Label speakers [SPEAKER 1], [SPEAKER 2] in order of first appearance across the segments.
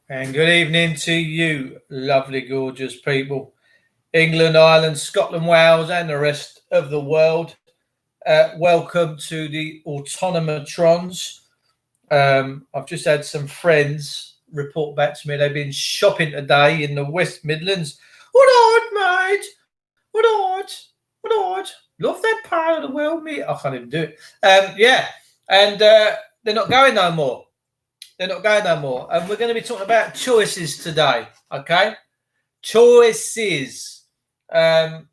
[SPEAKER 1] And good evening to you, lovely, gorgeous people. England, Ireland, Scotland, Wales, and the rest of the world. Welcome to the Autonomatrons. I've just had some friends report back to me they've been shopping today in the West Midlands. What odd, mate? What odd? What odd? Love that part of the world, mate. I can't even do it. They're not going no more. They're not going no more. And we're going to be talking about choices today, okay? Choices. Remember,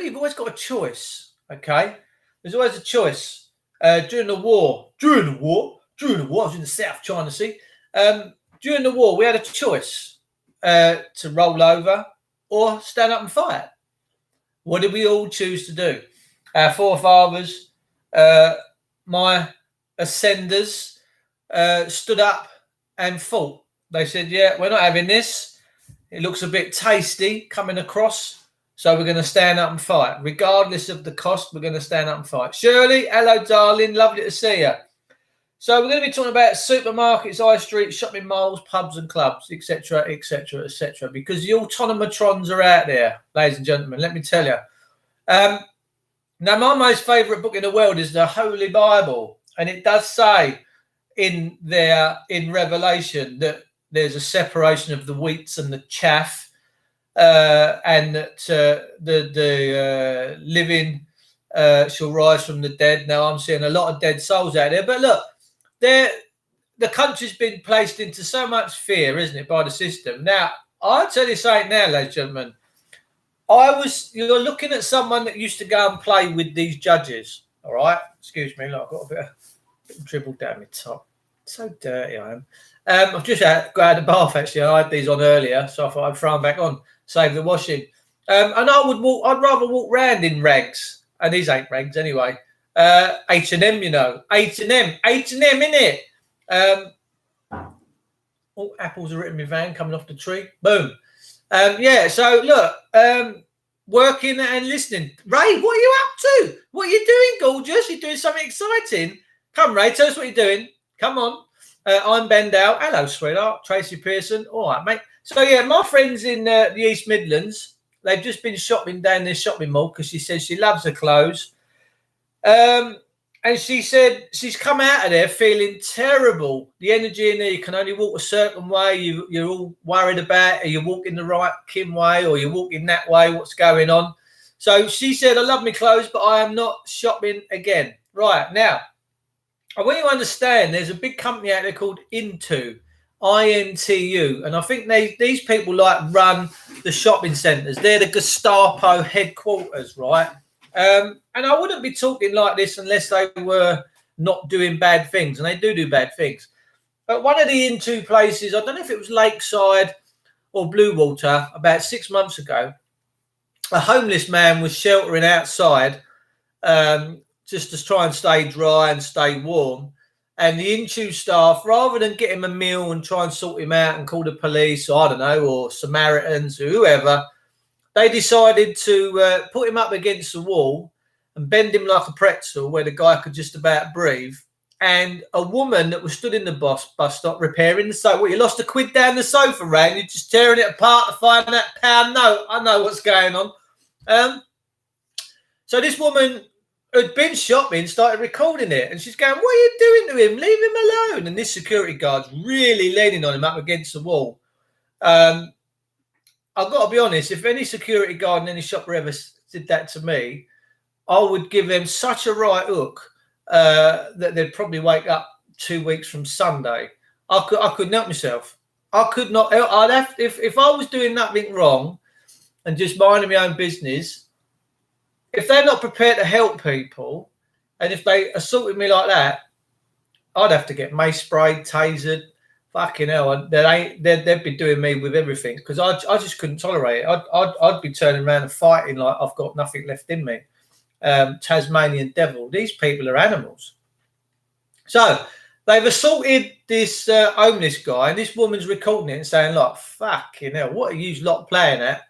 [SPEAKER 1] you've always got a choice, okay? There's always a choice. During the war, I was in the South China Sea. During the war, we had a choice to roll over or stand up and fight. What did we all choose to do? Our forefathers, my ascenders, stood up and fought. They said, yeah, we're not having this. It looks a bit tasty coming across, so we're going to stand up and fight. Regardless of the cost, we're going to stand up and fight. Shirley, hello, darling. Lovely to see you. So we're going to be talking about supermarkets, high streets, shopping malls, pubs and clubs, etc., etc., etc., because the autonomatrons are out there, ladies and gentlemen. Let me tell you. Now, my most favourite book in the world is the Holy Bible, and it does say in Revelation that there's a separation of the wheats and the chaff, and that the living shall rise from the dead. Now, I'm seeing a lot of dead souls out there, but look, the country's been placed into so much fear, isn't it, by the system. Now, I'll tell you something now, ladies and gentlemen. You're looking at someone that used to go and play with these judges, all right? Excuse me, look, I've got a bit of dribble down my top. So dirty I am. I've just got out of the bath, actually. I had these on earlier, so I thought I'd throw them back on, save the washing. And I'd rather walk round in rags, and these ain't rags anyway. H&M, you know. H&M, innit? Apples are written in my van, coming off the tree. Boom. So look, working and listening. Ray, what are you up to? What are you doing, gorgeous? You're doing something exciting. Come, Ray, tell us what you're doing. Come on. I'm Ben Dow. Hello, sweetheart. Tracy Pearson. All right, mate. So, yeah, my friends in the East Midlands, they've just been shopping down this shopping mall because she says she loves her clothes. And she said she's come out of there feeling terrible. The energy in there, you can only walk a certain way. You're all worried about, are you walking the right Kim way or you're walking that way? What's going on? So she said, I love my clothes, but I am not shopping again. Right, now, I want you to understand there's a big company out there called Intu, INTU, and I think these people run the shopping centres. They're the Gestapo headquarters, right? And I wouldn't be talking like this unless they were not doing bad things, and they do bad things. But one of the Intu places, I don't know if it was Lakeside or Bluewater, about 6 months ago, a homeless man was sheltering outside, just to try and stay dry and stay warm. And the Intu staff, rather than get him a meal and try and sort him out and call the police, or I don't know, or Samaritans or whoever, they decided to put him up against the wall and bend him like a pretzel where the guy could just about breathe. And a woman that was stood in the bus stop repairing the sofa. Well, you lost £1 down the sofa, Ray, and you're just tearing it apart to find that pound note. I know what's going on. So this woman who'd been shopping started recording it, and she's going, what are you doing to him? Leave him alone. And this security guard's really leaning on him up against the wall. I've got to be honest, if any security guard in any shop ever did that to me, I would give them such a right hook that they'd probably wake up 2 weeks from Sunday. I couldn't help myself. I could not. I'd have, if I was doing nothing wrong and just minding my own business, if they're not prepared to help people, and if they assaulted me like that, I'd have to get mace sprayed, tasered. Fucking hell, they'd be doing me with everything because I just couldn't tolerate it. I'd be turning around and fighting like I've got nothing left in me. Tasmanian devil. These people are animals. So they've assaulted this homeless guy, and this woman's recording it and saying, like, fucking hell, what are you lot playing at?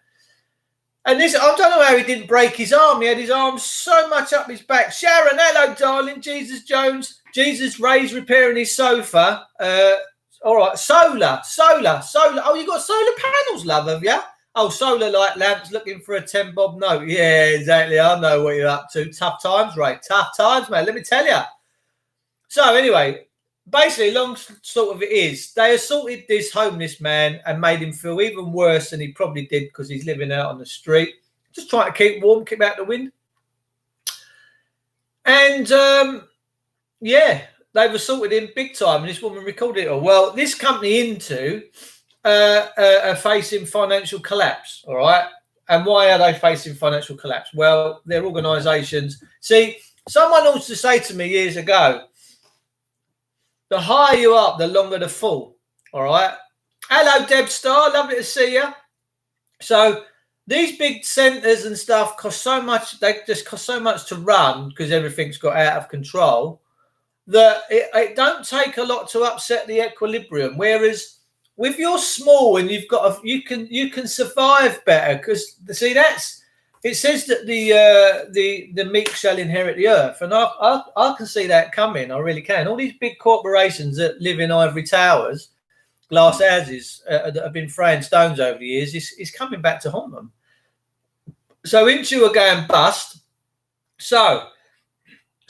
[SPEAKER 1] And this, I don't know how he didn't break his arm. He had his arm so much up his back. Sharon, hello, darling. Jesus Jones. Jesus Ray's repairing his sofa. All right, solar. Oh, you got solar panels, love, have you? Oh, solar light lamps, looking for a 10 bob note. Yeah, exactly. I know what you're up to. Tough times, Ray. Tough times, mate. Let me tell you. So anyway, basically, long sort of it is, they assaulted this homeless man and made him feel even worse than he probably did because he's living out on the street. Just trying to keep warm, keep out the wind. And, yeah, they've assaulted him big time. And this woman recorded it all. Well, this company Into are facing financial collapse, all right? And why are they facing financial collapse? Well, their organisations. See, someone used to say to me years ago, the higher you up, the longer the fall, all right? Hello, Deb Star. Lovely to see you. So these big centres and stuff cost so much. They just cost so much to run because everything's got out of control that it don't take a lot to upset the equilibrium. Whereas if you're small and you've got you can survive better because see it says that the meek shall inherit the earth, and I can see that coming. I really can. All these big corporations that live in ivory towers, glass houses that have been throwing stones over the years is coming back to haunt them. So Into are going bust. So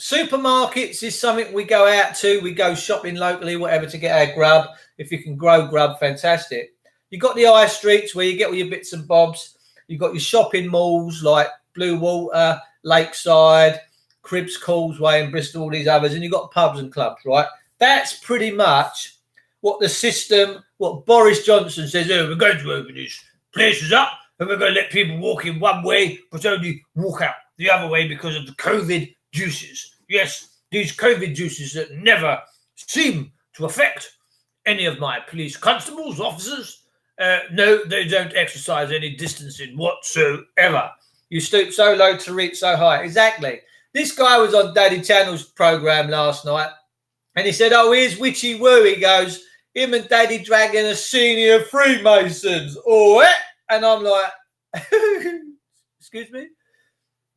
[SPEAKER 1] supermarkets is something we go out to. We go shopping locally, whatever, to get our grub. If you can grow grub, fantastic. You've got the high streets where you get all your bits and bobs. You've got your shopping malls like Blue Water, Lakeside, Cribs Causeway in Bristol, all these others. And you've got pubs and clubs, right? That's pretty much what the system, what Boris Johnson says, oh, we're going to open these places up and we're going to let people walk in one way, but only walk out the other way because of the COVID juices. Yes, these COVID juices that never seem to affect any of my police constables, officers. No, they don't exercise any distancing whatsoever. You stoop so low to reach so high. Exactly. This guy was on Daddy Channel's program last night and he said, oh, here's Witchy Woo. He goes, him and Daddy Dragon are senior Freemasons. Oh, and I'm like, excuse me?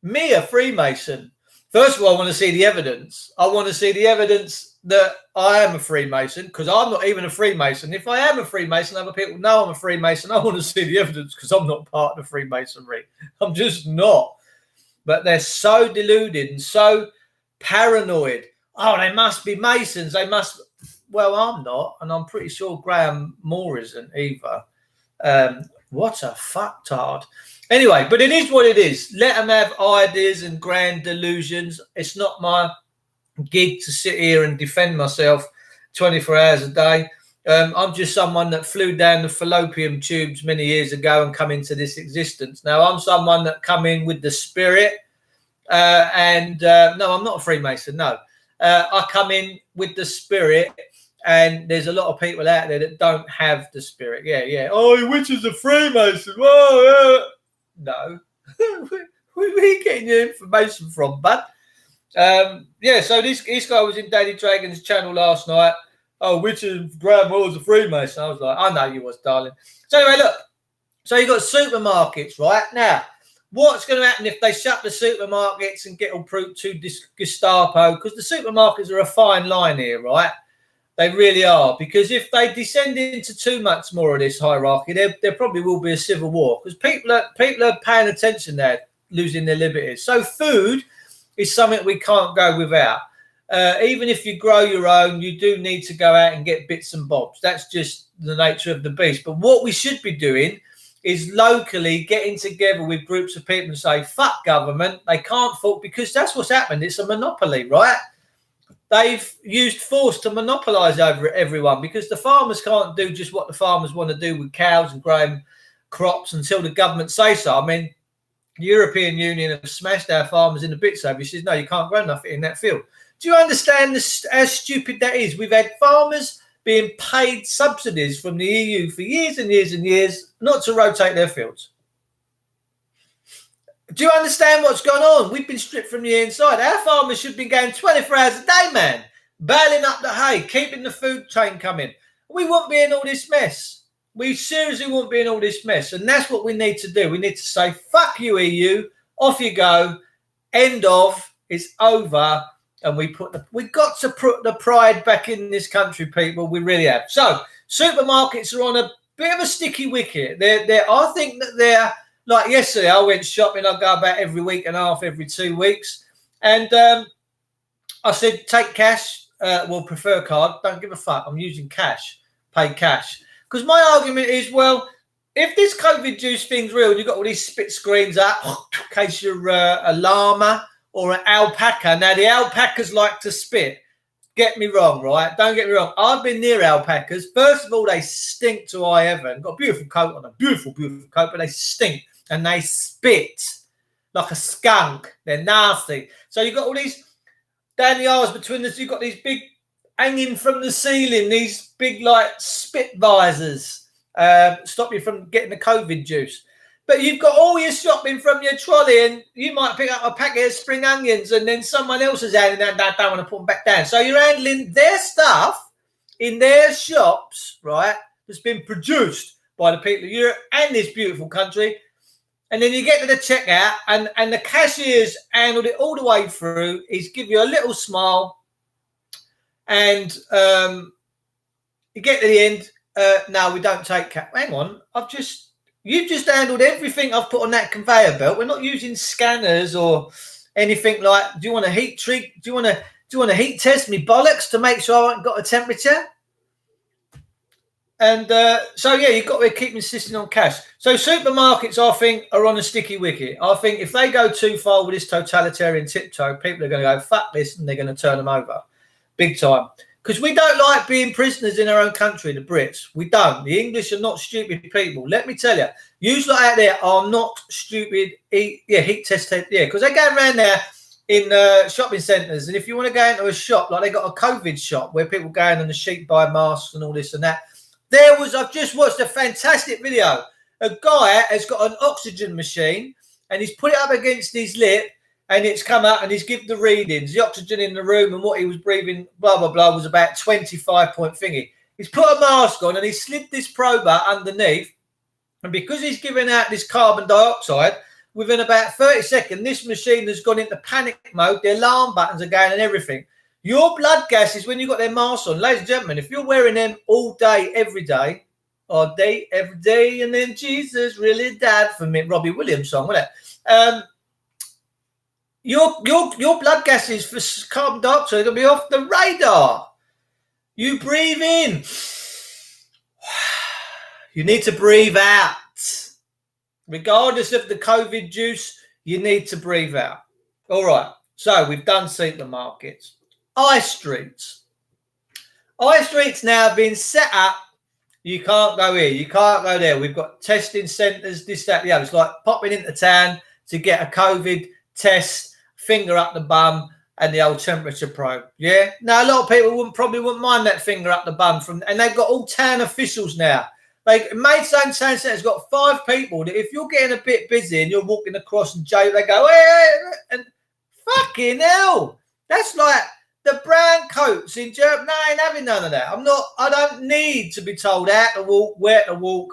[SPEAKER 1] Me, a Freemason? First of all, I want to see the evidence. I want to see the evidence that I am a Freemason because I'm not even a Freemason. If I am a Freemason, other people know I'm a Freemason. I want to see the evidence because I'm not part of the Freemasonry. I'm just not. But they're so deluded and so paranoid. Oh, they must be Masons. They must. Well, I'm not. And I'm pretty sure Graham Moore isn't either. What a fucktard. Anyway, but it is what it is. Let them have ideas and grand delusions. It's not my gig to sit here and defend myself 24 hours a day. I'm just someone that flew down the fallopian tubes many years ago and come into this existence. Now, I'm someone that come in with the spirit. No, I'm not a Freemason, no. I come in with the spirit. And there's a lot of people out there that don't have the spirit. Yeah. Oh, which is a Freemason? Whoa, no. Where are you getting your information from, bud? So this guy was in Daddy Dragon's channel last night. Oh, which is Graham Moore's a Freemason? I was like, I know you was, darling. So anyway, look. So you've got supermarkets, right? Now, what's going to happen if they shut the supermarkets and get all proved to Gestapo? Because the supermarkets are a fine line here, right? They really are, because if they descend into too much more of this hierarchy, there probably will be a civil war because people are paying attention there, losing their liberties. So food is something we can't go without. Even if you grow your own, you do need to go out and get bits and bobs. That's just the nature of the beast. But what we should be doing is locally getting together with groups of people and say, fuck government, they can't fault, because that's what's happened. It's a monopoly, right? They've used force to monopolise over everyone because the farmers can't do just what the farmers want to do with cows and growing crops until the government say so. I mean, the European Union have smashed our farmers in the bits over. He says, no, you can't grow nothing in that field. Do you understand how stupid that is? We've had farmers being paid subsidies from the EU for years and years and years not to rotate their fields. Do you understand what's gone on? We've been stripped from the inside. Our farmers should be going 24 hours a day, man, baling up the hay, keeping the food chain coming. We won't be in all this mess. We seriously won't be in all this mess. And that's what we need to do. We need to say, fuck you, EU, off you go, end of, it's over. And we got to put the pride back in this country, people. We really have. So supermarkets are on a bit of a sticky wicket. I think that they're like yesterday. I went shopping. I go about every week and a half, every 2 weeks, and I said take cash. Prefer card. Don't give a fuck. I'm using cash. Pay cash because my argument is if this COVID juice thing's real, and you've got all these spit screens up in case you're a llama or an alpaca. Now, the alpacas like to spit. Get me wrong, right? Don't get me wrong. I've been near alpacas. First of all, they stink to high heaven. Got a beautiful coat on, a beautiful, beautiful coat, but they stink and they spit like a skunk. They're nasty. So you've got all these down the aisles between us. You've got these big hanging from the ceiling, these big like spit visors. Stop you from getting the COVID juice. But you've got all your shopping from your trolley and you might pick up a packet of spring onions and then someone else is handing that down. Don't want to put them back down. So you're handling their stuff in their shops, right, that's been produced by the people of Europe and this beautiful country. And then you get to the checkout and the cashiers handled it all the way through. He's give you a little smile and you get to the end. No, we don't take cash. Hang on, you've just handled everything I've put on that conveyor belt. We're not using scanners or anything like. Do you want a heat treat? Do you want to heat test me bollocks to make sure I haven't got a temperature? And you've got to keep insisting on cash. So supermarkets, I think, are on a sticky wicket. I think if they go too far with this totalitarian tiptoe, people are going to go fuck this, and they're going to turn them over, big time. Because we don't like being prisoners in our own country, the Brits. We don't. The English are not stupid people. Let me tell you, you lot out there are not stupid. Heat test. Yeah, because they go around there in shopping centres. And if you want to go into a shop, like they got a COVID shop where people go in and the sheep buy masks and all this and that. I've just watched a fantastic video. A guy has got an oxygen machine and he's put it up against his lip. And it's come out and he's given the readings, the oxygen in the room and what he was breathing, blah, blah, blah, was about 25-point thingy. He's put a mask on and he slid this probe out underneath. And because he's giving out this carbon dioxide, within about 30 seconds, this machine has gone into panic mode. The alarm buttons are going and everything. Your blood gases, when you've got their masks on, ladies and gentlemen, if you're wearing them all day, every day, every day, and then Jesus really died for me, Robbie Williams song, wasn't it? Your blood gases for carbon dioxide are going to be off the radar. You breathe in. You need to breathe out. Regardless of the COVID juice, you need to breathe out. All right. So we've done supermarkets. High streets. High streets now have been set up. You can't go here. You can't go there. We've got testing centres, this, that, the other. It's like popping into town to get a COVID test, finger up the bum, and the old temperature probe. Yeah. Now a lot of people probably wouldn't mind that finger up the bum and they've got all town officials now. Like Maidstone Town Centre's got 5 people that if you're getting a bit busy and you're walking across and they go, hey, and fucking hell. That's like the brown coats in Germany. No, I ain't having none of that. I don't need to be told how to walk, where to walk,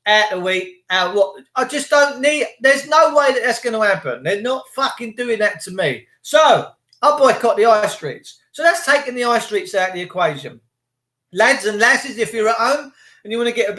[SPEAKER 1] how to eat, what. I just don't need. There's no way that's going to happen. They're not fucking doing that to me. So I boycott the high streets. So that's taking the high streets out of the equation. Lads and lasses, if you're at home and you want to get a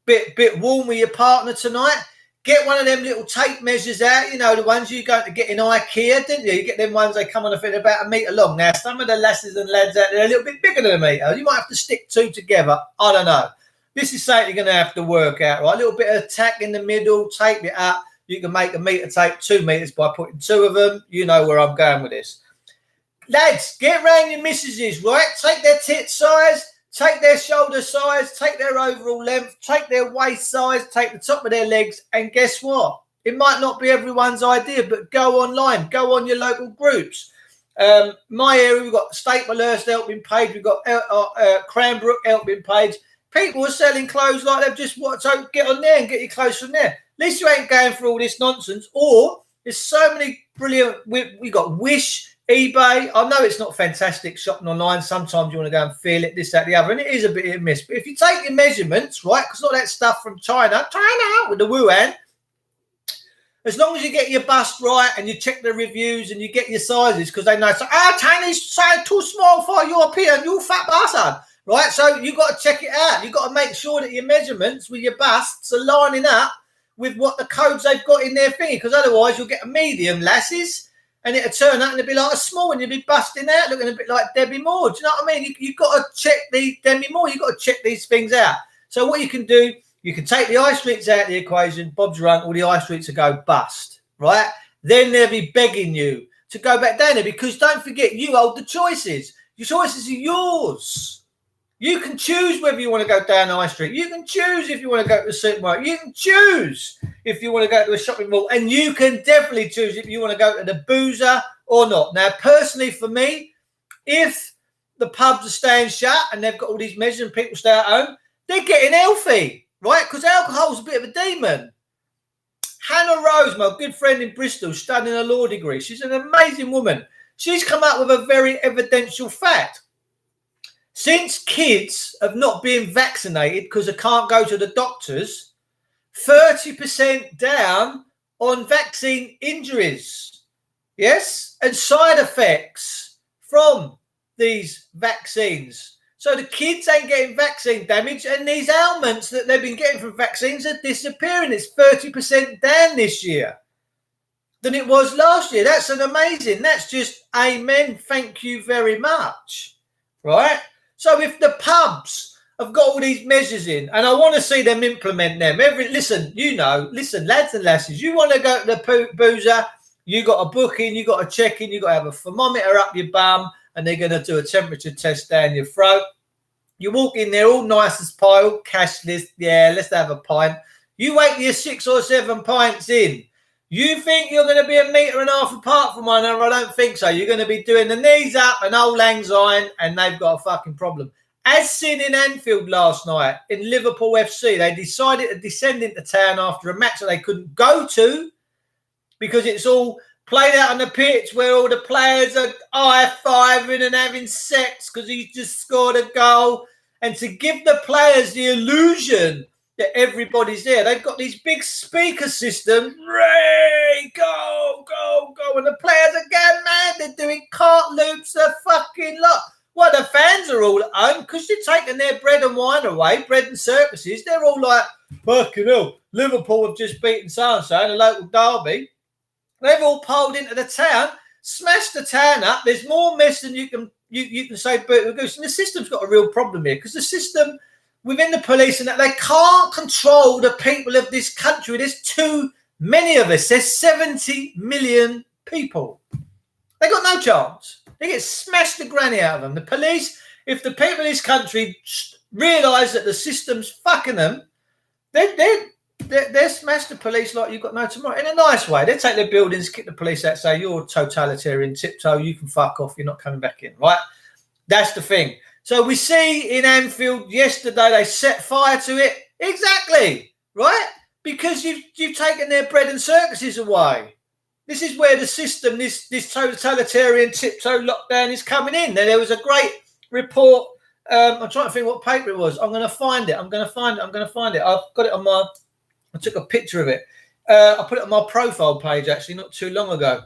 [SPEAKER 1] bit warm with your partner tonight, get one of them little tape measures out. You know, the ones you go to get in IKEA, didn't you? You get them ones, they come on a fit about 1 metre long. Now, some of the lasses and lads out there are a little bit bigger than 1 metre. You might have to stick 2 together. I don't know. This is something you're going to have to work out, right? A little bit of tack in the middle, tape it up. You can make a metre tape 2 metres by putting 2 of them. You know where I'm going with this. Lads, get round your missuses, right? Take their tit size, take their shoulder size, take their overall length, take their waist size, take the top of their legs, and guess what? It might not be everyone's idea, but go online, go on your local groups. My area, we've got Staplehurst helping page, we've got Cranbrook helping page. People are selling clothes like they've just what? So get on there and get your clothes from there. At least you ain't going for all this nonsense. Or there's so many brilliant. We got Wish, eBay. I know it's not fantastic shopping online. Sometimes you want to go and feel it, this, that, the other, and it is a bit hit and miss. But if you take your measurements, right, because all that stuff from China with the Wuhan. As long as you get your bust right and you check the reviews and you get your sizes, because they know, Chinese size too small for European, you fat bastard. right? So you've got to check it out. You've got to make sure that your measurements with your busts are lining up with what the codes they've got in their thingy, because otherwise you'll get a medium, lasses, and it'll turn out and it'll be like a small and you'll be busting out looking a bit like Debbie Moore. Do you know what I mean? You've got to check the Debbie Moore. You've got to check these things out. So what you can do, you can take the eye streets out of the equation. Bob's your uncle, the eye streets will go bust, right? Then they'll be begging you to go back down there, because don't forget, you hold the choices. Your choices are yours. You can choose whether you want to go down High Street. You can choose if you want to go to the supermarket. You can choose if you want to go to a shopping mall. And you can definitely choose if you want to go to the boozer or not. Now, personally, for me, if the pubs are staying shut and they've got all these measures and people stay at home, they're getting healthy, right? Because alcohol's a bit of a demon. Hannah Rose, my good friend in Bristol, studying a law degree. She's an amazing woman. She's come up with a very evidential fact. Since kids have not been vaccinated because they can't go to the doctors, 30% down on vaccine injuries, yes, and side effects from these vaccines. So the kids ain't getting vaccine damage, and these ailments that they've been getting from vaccines are disappearing. It's 30% down this year than it was last year. That's an amazing. That's just amen. Thank you very much, right? So if the pubs have got all these measures in, and I want to see them implement them. Listen, lads and lasses, you want to go to the boozer, you got a booking, you got a check-in, you got to have a thermometer up your bum, and they're going to do a temperature test down your throat. You walk in there all nice as pie, all cashless. Yeah, let's have a pint. You wait till you're 6 or 7 pints in. You think you're going to be 1.5 meters apart from one another? I don't think so. You're going to be doing the knees up and old lang syne, and they've got a fucking problem. As seen in Anfield last night in Liverpool FC, they decided to descend into town after a match that they couldn't go to because it's all played out on the pitch where all the players are high-fiving and having sex because he's just scored a goal. And to give the players the illusion that everybody's there, they've got these big speaker systems. Ray, go, go, go. And the players are going mad. They're doing cart loops, a fucking lot. Well, the fans are all at home because they're taking their bread and wine away, bread and circuses. They're all like, fucking hell, Liverpool have just beaten so-and-so in a local derby. They've all piled into the town, smashed the town up. There's more mess than you can say, but the system's got a real problem here because the system within the police and that they can't control the people of this country. There's too many of us. There's 70 million people. They got no chance. They get smashed the granny out of them. The police, if the people of this country realise that the system's fucking them, they smash the police like you've got no tomorrow. In a nice way. They take their buildings, kick the police out, say, you're totalitarian, tiptoe, you can fuck off, you're not coming back in, right? That's the thing. So we see in Anfield yesterday, they set fire to it. Exactly, right? Because you've taken their bread and circuses away. This is where the system, this totalitarian tiptoe lockdown is coming in. There was a great report. I'm trying to think what paper it was. I'm going to find it. I've got it on my... I took a picture of it. I put it on my profile page, actually, not too long ago.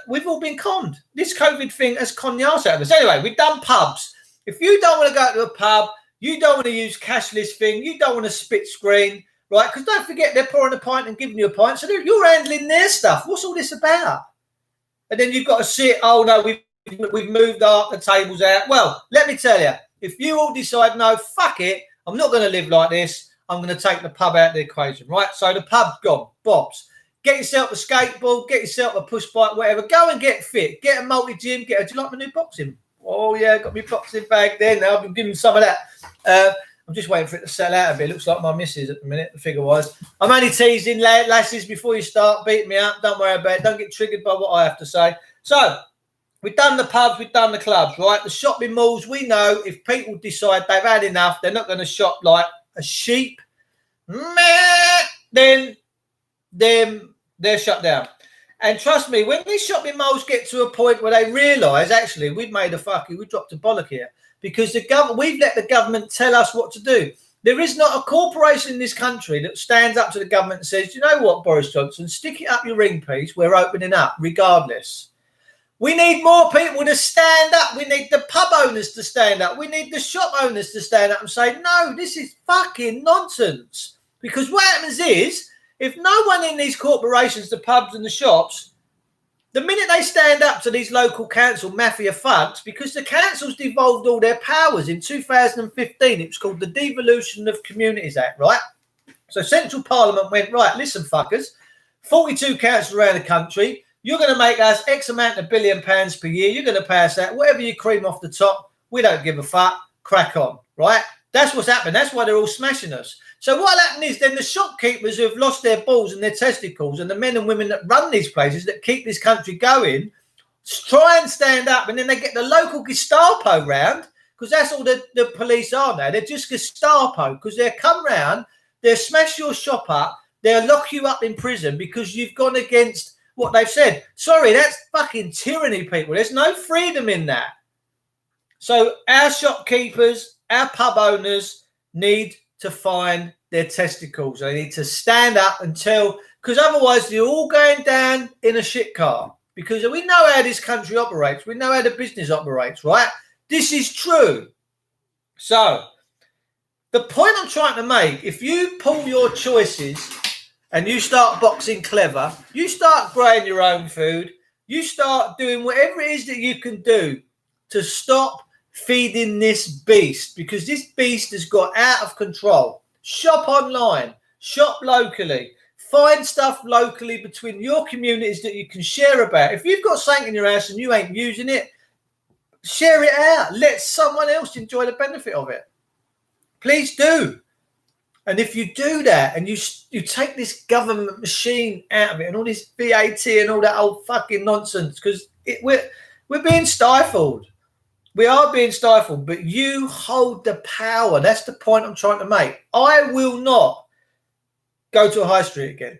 [SPEAKER 1] We've all been conned. This COVID thing has conned the arse out of us. Anyway, we've done pubs. If you don't want to go to a pub, you don't want to use cashless thing, you don't want to split screen, right? Because don't forget, they're pouring a pint and giving you a pint. So you're handling their stuff. What's all this about? And then you've got to sit, oh, no, we've moved the tables out. Well, let me tell you, if you all decide, no, fuck it, I'm not going to live like this, I'm going to take the pub out of the equation, right? So the pub's gone. Bobs. Get yourself a skateboard, get yourself a push bike, whatever. Go and get fit. Get a multi-gym. Do you like my new boxing? Oh, yeah, got my boxing bag there now. I've been giving some of that. I'm just waiting for it to sell out a bit. Looks like my missus at the minute, figure-wise. I'm only teasing, lasses, before you start beating me up. Don't worry about it. Don't get triggered by what I have to say. So, we've done the pubs, we've done the clubs, right? The shopping malls, we know if people decide they've had enough, they're not going to shop like a sheep, then they're shut down. And trust me, when these shopping malls get to a point where they realise, actually, we dropped a bollock here because we've let the government tell us what to do. There is not a corporation in this country that stands up to the government and says, you know what, Boris Johnson, stick it up your ring piece, we're opening up regardless. We need more people to stand up. We need the pub owners to stand up. We need the shop owners to stand up and say, no, this is fucking nonsense. Because what happens is, if no one in these corporations, the pubs and the shops, the minute they stand up to these local council mafia fucks, because the councils devolved all their powers in 2015, it was called the Devolution of Communities Act, right? So Central Parliament went, right, listen, fuckers, 42 councils around the country, you're going to make us X amount of £1 billion per year, you're going to pay us that, whatever you cream off the top, we don't give a fuck, crack on, right? That's what's happened. That's why they're all smashing us. So what happened is then the shopkeepers who have lost their balls and their testicles and the men and women that run these places that keep this country going try and stand up, and then they get the local Gestapo round, because that's all the police are now. They're just Gestapo, because they'll come round, they'll smash your shop up, they'll lock you up in prison because you've gone against what they've said. Sorry, that's fucking tyranny, people. There's no freedom in that. So our shopkeepers, our pub owners need to find their testicles. They need to stand up and tell, because otherwise they're all going down in a shit car. Because we know how this country operates. We know how the business operates, right? This is true. So the point I'm trying to make, if you pull your choices and you start boxing clever, you start growing your own food, you start doing whatever it is that you can do to stop feeding this beast, because this beast has got out of control. Shop online, shop locally, find stuff locally between your communities that you can share about. If you've got something in your house and you ain't using it, share it out. Let someone else enjoy the benefit of it. Please do. And if you do that and you take this government machine out of it and all this VAT and all that old fucking nonsense, because we're being stifled. We are being stifled, but you hold the power. That's the point I'm trying to make. I will not go to a high street again.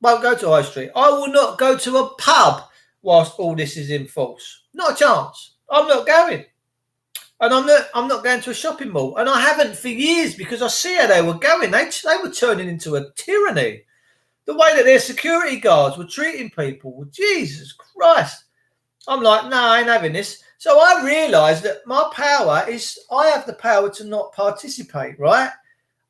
[SPEAKER 1] Won't go to a high street. I will not go to a pub whilst all this is in force. Not a chance. I'm not going. And I'm not going to a shopping mall. And I haven't for years, because I see how they were going. They were turning into a tyranny. The way that their security guards were treating people. Well, Jesus Christ. I'm like, no, I ain't having this. So I realised that my power is, I have the power to not participate, right?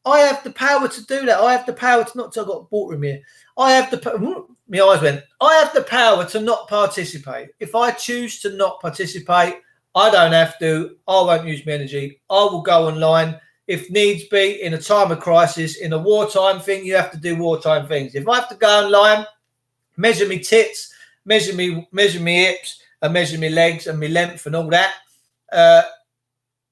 [SPEAKER 1] I have the power to do that. I have the power to not, I got bought from here. I have the, my eyes went, I have the power to not participate. If I choose to not participate, I don't have to. I won't use my energy. I will go online. If needs be, in a time of crisis, in a wartime thing, you have to do wartime things. If I have to go online, measure me tits, measure me hips, and measure my legs and my length and all that,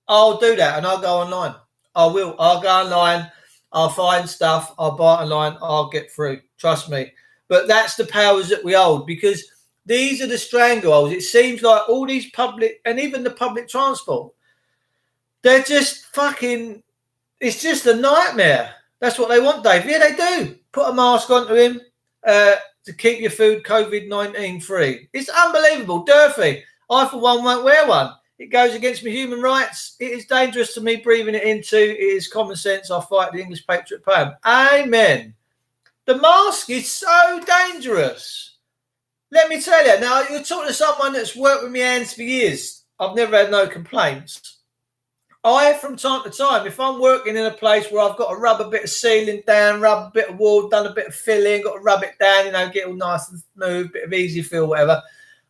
[SPEAKER 1] I'll do that and I'll go online. I will. I'll go online. I'll find stuff. I'll buy it online. I'll get through. Trust me. But that's the powers that we hold, because these are the strangleholds. It seems like all these public, and even the public transport, they're just fucking, it's just a nightmare. That's what they want, Dave. Yeah, they do. Put a mask onto him. To keep your food COVID-19 free. It's unbelievable. Dirty. I, for one, won't wear one. It goes against my human rights. It is dangerous to me breathing it into. It is common sense. I fight the English patriot poem. Amen. The mask is so dangerous. Let me tell you. Now, you're talking to someone that's worked with my hands for years. I've never had no complaints. I, from time to time, if I'm working in a place where I've got to rub a bit of ceiling down, rub a bit of wall, done a bit of filling, got to rub it down, get all nice and smooth, bit of easy feel, whatever,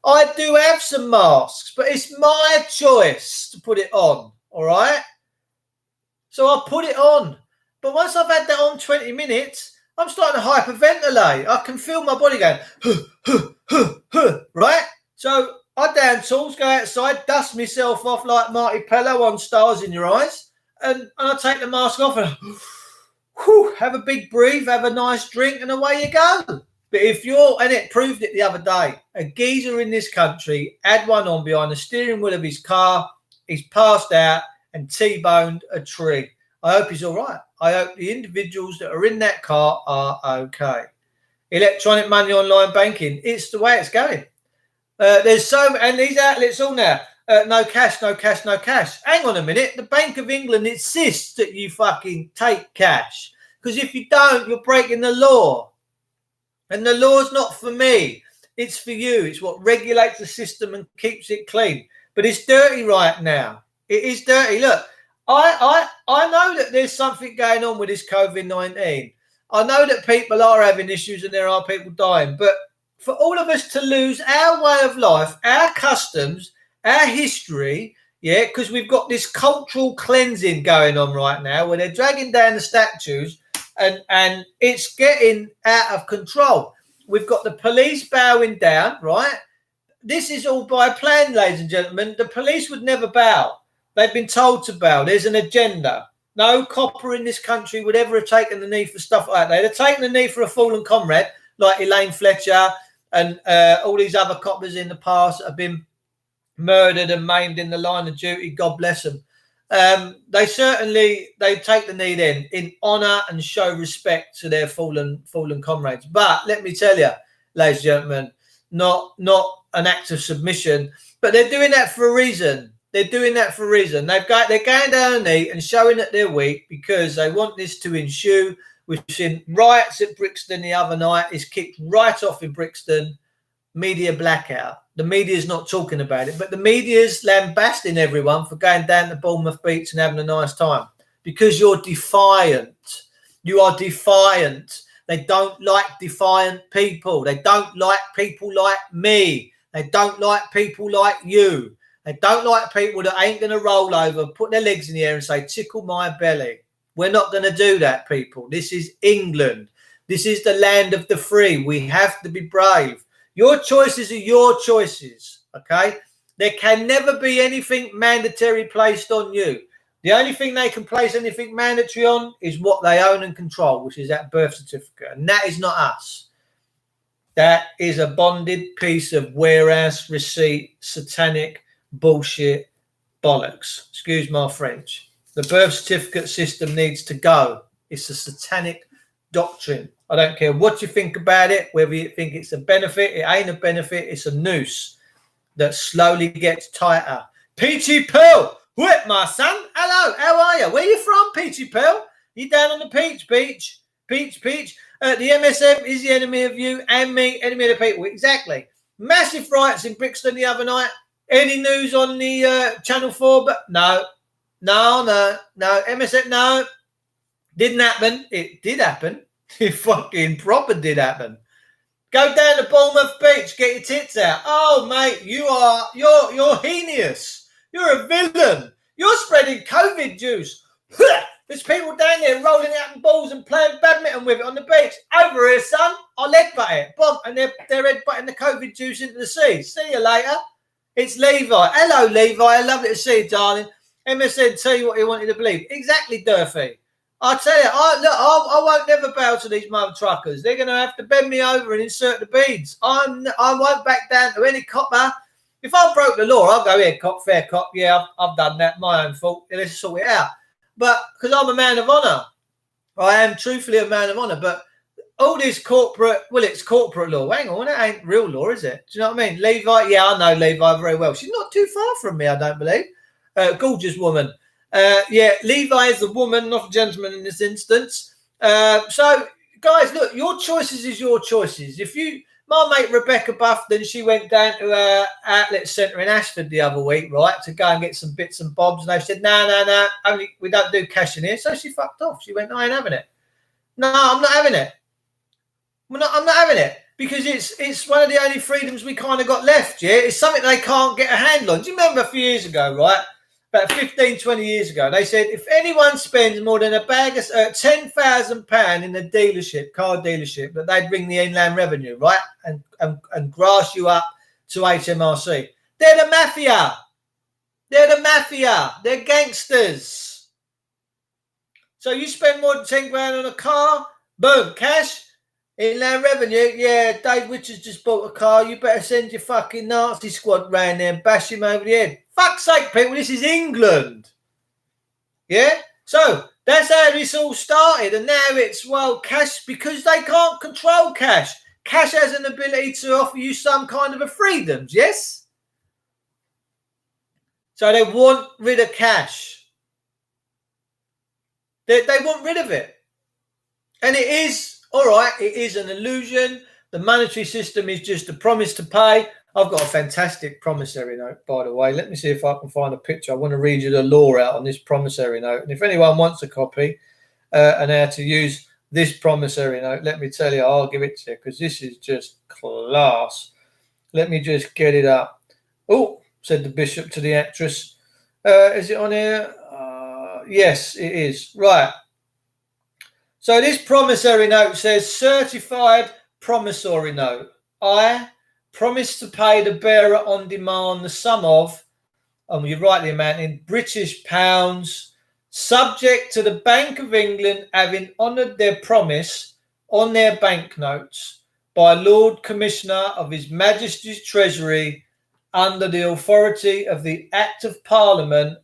[SPEAKER 1] I do have some masks, but it's my choice to put it on, all right? So I put it on. But once I've had that on 20 minutes, I'm starting to hyperventilate. I can feel my body going, right? So I down tools, go outside, dust myself off like Marty Pello on Stars in Your Eyes, and I take the mask off and have a big breathe, have a nice drink, and away you go. But if you're, and it proved it the other day, a geezer in this country had one on behind the steering wheel of his car, he's passed out and T-boned a tree. I hope he's all right. I hope the individuals that are in that car are okay. Electronic money, online banking, it's the way it's going. There's so, and these outlets all now, no cash, no cash, no cash. Hang on a minute. The Bank of England insists that you fucking take cash, because if you don't, you're breaking the law. And the law's not for me. It's for you. It's what regulates the system and keeps it clean. But it's dirty right now. It is dirty. Look, I know that there's something going on with this COVID-19. I know that people are having issues and there are people dying. But for all of us to lose our way of life, our customs, our history, yeah, because we've got this cultural cleansing going on right now where they're dragging down the statues and it's getting out of control. We've got the police bowing down, right? This is all by plan, ladies and gentlemen. The police would never bow. They've been told to bow. There's an agenda. No copper in this country would ever have taken the knee for stuff like that. They'd have taken the knee for a fallen comrade like Elaine Fletcher and all these other coppers in the past that have been murdered and maimed in the line of duty. God bless them. They take the knee then in honour and show respect to their fallen comrades. But let me tell you, ladies and gentlemen, not an act of submission, but they're doing that for a reason. They're doing that for a reason. They're going down a knee and showing that they're weak because they want this to ensue. We've seen riots at Brixton the other night. It's kicked right off in Brixton. Media blackout. The media's not talking about it, but the media's lambasting everyone for going down to Bournemouth Beach and having a nice time because you're defiant. You are defiant. They don't like defiant people. They don't like people like me. They don't like people like you. They don't like people that ain't going to roll over, put their legs in the air and say, tickle my belly. We're not going to do that, people. This is England. This is the land of the free. We have to be brave. Your choices are your choices, okay? There can never be anything mandatory placed on you. The only thing they can place anything mandatory on is what they own and control, which is that birth certificate. And that is not us. That is a bonded piece of warehouse receipt, satanic bullshit bollocks. Excuse my French. The birth certificate system needs to go. It's a satanic doctrine. I don't care what you think about it, whether you think it's a benefit, it ain't a benefit, it's a noose that slowly gets tighter. Peachy Pill, whip my son. Hello, how are you? Where you from, Peachy Pill? You down on the Peach. The MSM is the enemy of you and me, enemy of the people. Exactly. Massive riots in Brixton the other night. Any news on the Channel 4? But no. MSM, no. Didn't happen. It did happen. It fucking proper did happen. Go down to Bournemouth Beach, get your tits out. Oh, mate, you're heinous. You're a villain. You're spreading COVID juice. There's people down there rolling out in balls and playing badminton with it on the beach. Over here, son. I'll headbutt it. Boom. And they're headbutting the COVID juice into the sea. See you later. It's Levi. Hello, Levi. Lovely to see you, darling. MSN, tell you what you wanted to believe. Exactly, Durfee. I tell you, I won't never bow to these mother truckers. They're going to have to bend me over and insert the beads. I won't back down to any copper. If I broke the law, I'll go, here, cop, fair cop. Yeah, I've done that. My own fault. Let's sort it out. But because I'm a man of honour. I am truthfully a man of honour. But all this corporate, well, it's corporate law. Hang on, that ain't real law, is it? Do you know what I mean? Levi, yeah, I know Levi very well. She's not too far from me, I don't believe. Gorgeous woman. Yeah, Levi is a woman, not a gentleman in this instance. So, guys, look, your choices is your choices. My mate Rebecca Buffton, she went down to her outlet centre in Ashford the other week, right, to go and get some bits and bobs. And they said, no, only we don't do cash in here. So she fucked off. She went, no, I ain't having it. No, I'm not having it. I'm not having it because it's one of the only freedoms we kind of got left. Yeah, it's something they can't get a handle on. Do you remember a few years ago, right? About 15, 20 years ago, they said if anyone spends more than a bag of £10,000 in a dealership, car dealership, that they'd bring the Inland Revenue, right, and grass you up to HMRC. They're the mafia. They're gangsters. So you spend more than 10 grand on a car, boom, cash, Inland Revenue. Yeah, Dave Richards just bought a car. You better send your fucking Nazi squad round there and bash him over the head. Fuck's sake, people, this is England. Yeah? So that's how this all started. And now it's, well, cash, because they can't control cash. Cash has an ability to offer you some kind of a freedoms, yes? So they want rid of cash. They want rid of it. And it is, all right, it is an illusion. The monetary system is just a promise to pay. I've got a fantastic promissory note, by the way. Let me see if I can find a picture. I want to read you the law out on this promissory note. And if anyone wants a copy and how to use this promissory note, let me tell you, I'll give it to you because this is just class. Let me just get it up. Oh, said the bishop to the actress. Is it on here? Yes, it is. Right. So this promissory note says certified promissory note. I promise to pay the bearer on demand the sum of, and you write the amount in British pounds, subject to the Bank of England having honoured their promise on their banknotes by Lord Commissioner of His Majesty's Treasury under the authority of the Act of Parliament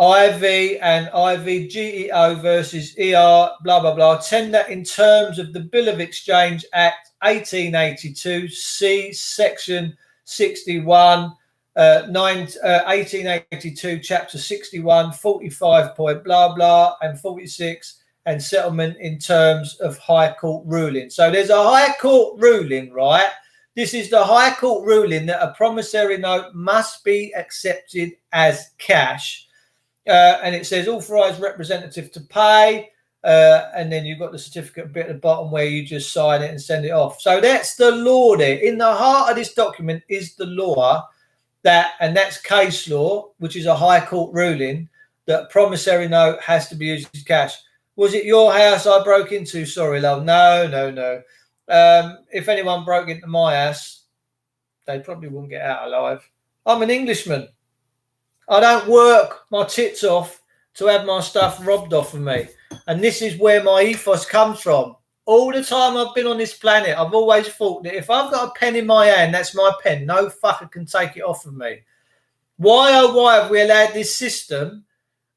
[SPEAKER 1] IV and IVGEO versus ER blah blah blah, tender in terms of the Bill of Exchange Act 1882 C section 61 1882 chapter 61 45 point blah blah and 46, and settlement in terms of High Court ruling. So there's a High Court ruling, right? This is the High Court ruling that a promissory note must be accepted as cash. And it says authorised representative to pay, and then you've got the certificate bit at the bottom where you just sign it and send it off. So that's the law there. In the heart of this document is the law and that's case law, which is a High Court ruling that promissory note has to be used as cash. Was it your house I broke into? Sorry, love. No. If anyone broke into my house, they probably wouldn't get out alive. I'm an Englishman. I don't work my tits off to have my stuff robbed off of me. And this is where my ethos comes from. All the time I've been on this planet, I've always thought that if I've got a pen in my hand, that's my pen. No fucker can take it off of me. Why have we allowed this system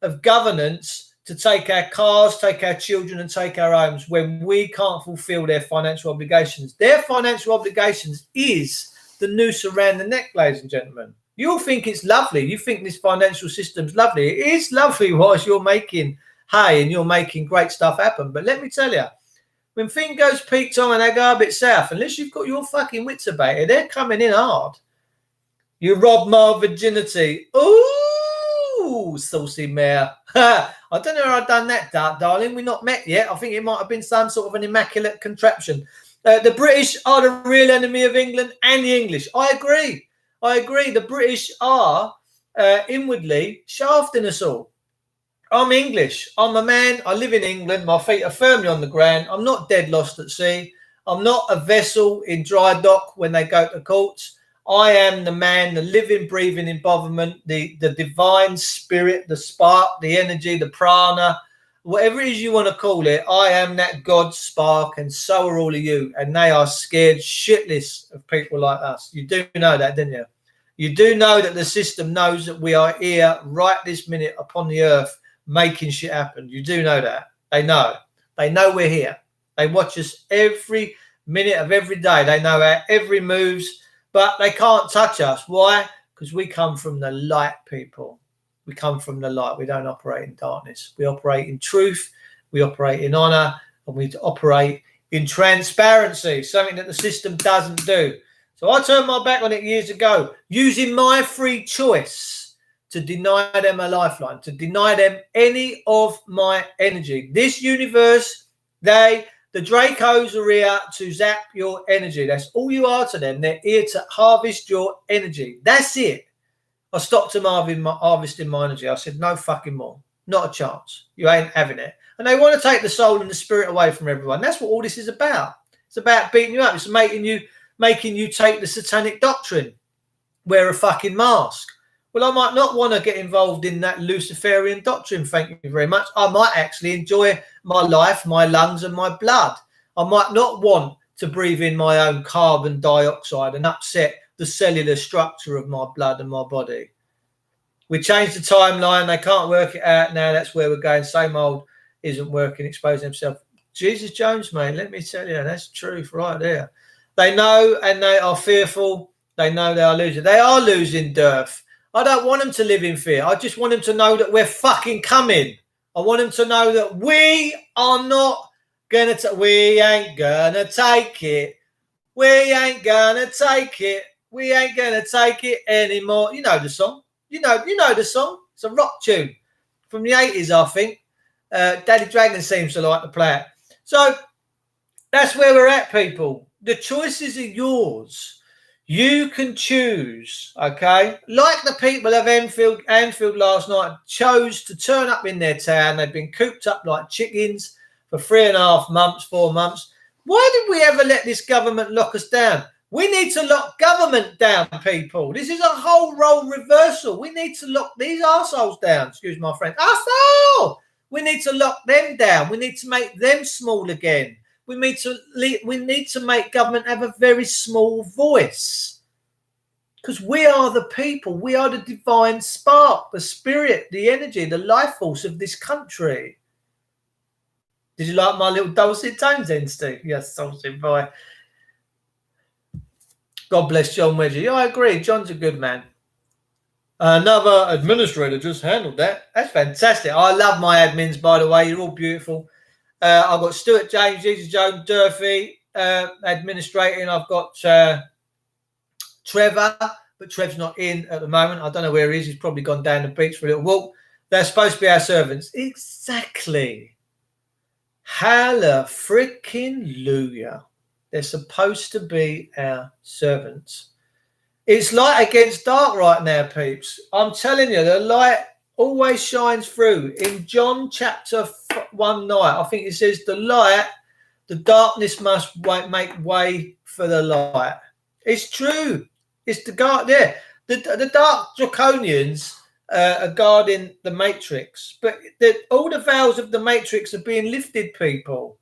[SPEAKER 1] of governance to take our cars, take our children and take our homes when we can't fulfill their financial obligations? Their financial obligations is the noose around the neck, ladies and gentlemen. You'll think it's lovely. You think this financial system's lovely. It is lovely whilst you're making hay and you're making great stuff happen. But let me tell you, when things goes peak time and they go a bit south, unless you've got your fucking wits about it, they're coming in hard. You robbed my virginity. Ooh, saucy mare. I don't know how I've done that, darling. We're not met yet. I think it might have been some sort of an immaculate contraption. The British are the real enemy of England and the English. I agree. The British are inwardly shafting us all. I'm English. I'm a man. I live in England. My feet are firmly on the ground. I'm not dead lost at sea. I'm not a vessel in dry dock when they go to courts. I am the man, the living, breathing embodiment, the divine spirit, the spark, the energy, the prana, whatever it is you want to call it. I am that God spark, and so are all of you. And they are scared shitless of people like us. You do know that, didn't you? You do know that the system knows that we are here right this minute upon the earth making shit happen. You do know that. They know. They know we're here. They watch us every minute of every day. They know our every moves, but they can't touch us. Why? Because we come from the light, people. We come from the light. We don't operate in darkness. We operate in truth. We operate in honor, and we operate in transparency, something that the system doesn't do. So I turned my back on it years ago, using my free choice to deny them a lifeline, to deny them any of my energy. This universe, the Dracos are here to zap your energy. That's all you are to them. They're here to harvest your energy. That's it. I stopped them harvesting my energy. I said, no fucking more. Not a chance. You ain't having it. And they want to take the soul and the spirit away from everyone. That's what all this is about. It's about beating you up. It's making you take the satanic doctrine. Wear a fucking mask. Well, I might not want to get involved in that Luciferian doctrine, thank you very much. I might actually enjoy my life, my lungs and my blood. I might not want to breathe in my own carbon dioxide and upset the cellular structure of my blood and my body. We changed the timeline. They can't work it out now. That's where we're going. Same old isn't working, exposing himself. Jesus Jones, mate, let me tell you, that's truth right there. They know and they are fearful. They know they are losing. They are losing, Durf. I don't want them to live in fear. I just want them to know that we're fucking coming. I want them to know that we are not going to, we ain't going to take it. We ain't gonna take it. We ain't gonna take it anymore. You know the song. You know the song. It's a rock tune from the 80s, I think. Daddy Dragon seems to like to play it. So that's where we're at, people. The choices are yours. You can choose, okay? Like the people of Anfield last night chose to turn up in their town. They've been cooped up like chickens for 3.5 months, 4 months. Why did we ever let this government lock us down? We need to lock government down, people. This is a whole role reversal. We need to lock these arseholes down. Excuse my French. Arsehole! We need to lock them down. We need to make them small again. We need to make government have a very small voice. Because we are the people. We are the divine spark, the spirit, the energy, the life force of this country. Did you like my little dulcet tones then, Steve? Yes, dulcet boy. God bless John Wedgie. Yeah, I agree. John's a good man. Another administrator just handled that. That's fantastic. I love my admins, by the way. You're all beautiful. I've got Stuart James, Jesus Jones, Durfee, administrating. I've got Trevor, but Trev's not in at the moment. I don't know where he is. He's probably gone down the beach for a little walk. They're supposed to be our servants. Exactly. Hallelujah. They're supposed to be our servants. It's light against dark right now, peeps. I'm telling you, the light always shines through. In John chapter 1:9, I think it says the darkness must make way for the light. It's true. It's the guard there. The dark draconians are guarding the matrix, but all the veils of the matrix are being lifted, people.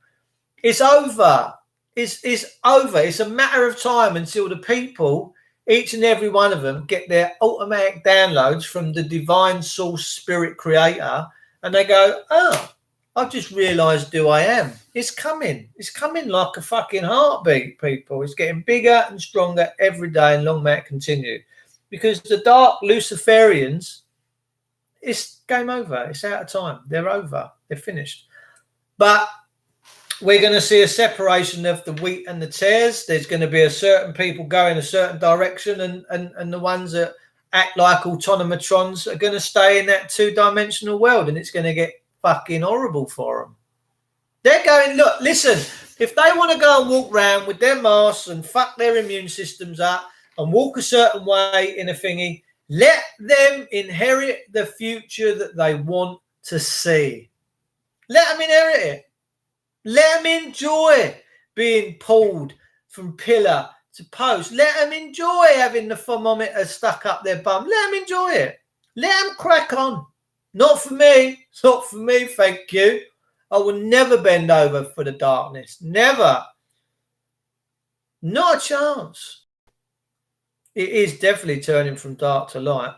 [SPEAKER 1] It's over. It's over. It's a matter of time until the people, each and every one of them, get their automatic downloads from the divine source spirit creator, and they go, oh, I've just realised who I am. It's coming. It's coming like a fucking heartbeat, people. It's getting bigger and stronger every day, and long may it continue. Because the dark Luciferians, it's game over. It's out of time. They're over. They're finished. But we're going to see a separation of the wheat and the tares. There's going to be a certain people going a certain direction, and the ones that act like autonomatrons are going to stay in that two-dimensional world, and it's going to get fucking horrible for them. They're going, look, listen, if they want to go and walk around with their masks and fuck their immune systems up and walk a certain way in a thingy, let them inherit the future that they want to see. Let them inherit it. Let them enjoy being pulled from pillar to post. Let them enjoy having the thermometer stuck up their bum. Let them enjoy it. Let them crack on. Not for me. It's not for me, thank you. I will never bend over for the darkness. Never. Not a chance. It is definitely turning from dark to light.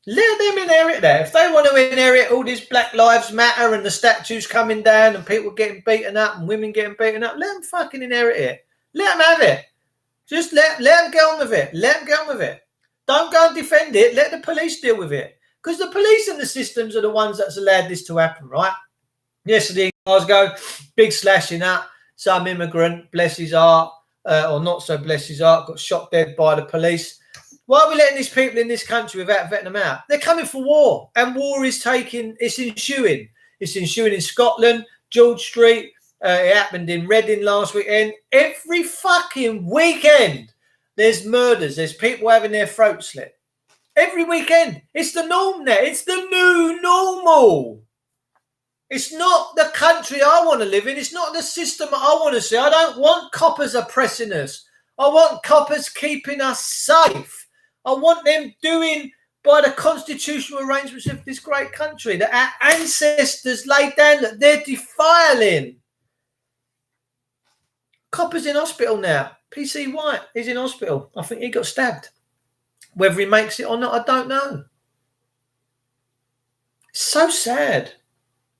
[SPEAKER 1] Let them inherit that. If they want to inherit all this Black Lives Matter and the statues coming down and people getting beaten up and women getting beaten up, let them fucking inherit it. Let them have it. Just let them get on with it. Let them get on with it. Don't go and defend it. Let the police deal with it. Because the police and the systems are the ones that's allowed this to happen, right? Yesterday, in Glasgow, big slashing up. Some immigrant, bless his heart, or not so bless his heart, got shot dead by the police. Why are we letting these people in this country without vetting them out? They're coming for war, and war is ensuing. It's ensuing in Scotland, George Street. It happened in Reading last weekend. Every fucking weekend, there's murders. There's people having their throats slit. Every weekend. It's the norm now. It's the new normal. It's not the country I want to live in. It's not the system I want to see. I don't want coppers oppressing us. I want coppers keeping us safe. I want them doing by the constitutional arrangements of this great country that our ancestors laid down, that they're defiling. Copper's in hospital now. PC White is in hospital. I think he got stabbed. Whether he makes it or not, I don't know. So sad.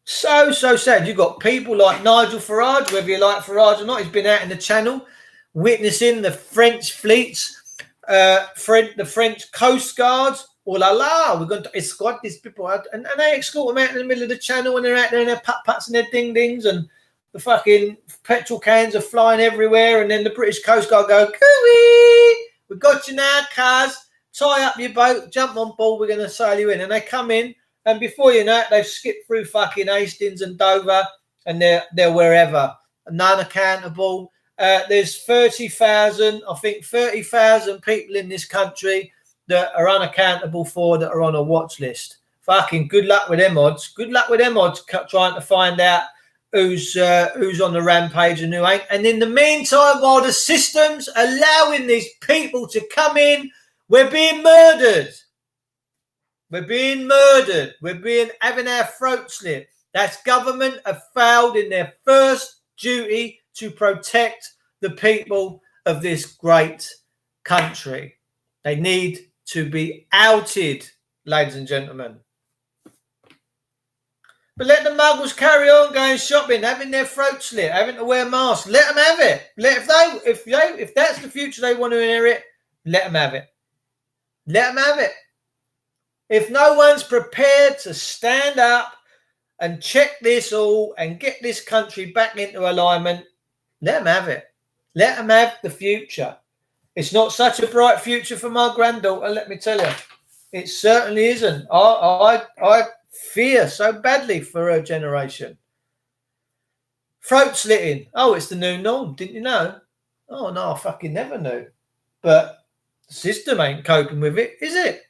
[SPEAKER 1] So sad. You've got people like Nigel Farage, whether you like Farage or not, he's been out in the Channel witnessing the French fleets, the French Coast Guards. Oh la la, we're going to escort these people out. And they escort them out in the middle of the Channel, and they're out there in their putt-putts and their ding-dings and The fucking petrol cans are flying everywhere, and then the British Coast Guard go, "Cooey, we got you now, cuz. Tie up your boat, jump on board, we're going to sail you in." And they come in, and before you know it, they've skipped through fucking Hastings and Dover, and they're wherever. None accountable. There's 30,000 people in this country that are unaccountable for, that are on a watch list. Fucking good luck with them odds. Good luck with them odds trying to find out who's on the rampage and who ain't. And in the meantime, while the system's allowing these people to come in, we're being murdered. We're being murdered. We're having our throat slit. That's government have failed in their first duty to protect the people of this great country. They need to be outed, ladies and gentlemen. But let the muggles carry on going shopping, having their throat slit, having to wear masks. Let them have it. If that's the future they want to inherit, let them have it. Let them have it. If no one's prepared to stand up and check this all and get this country back into alignment, let them have it. Let them have the future. It's not such a bright future for my granddaughter, let me tell you. It certainly isn't. I fear so badly for her generation. Throat slitting. Oh, it's the new norm. Didn't you know? Oh, no, I fucking never knew. But the system ain't coping with it, is it?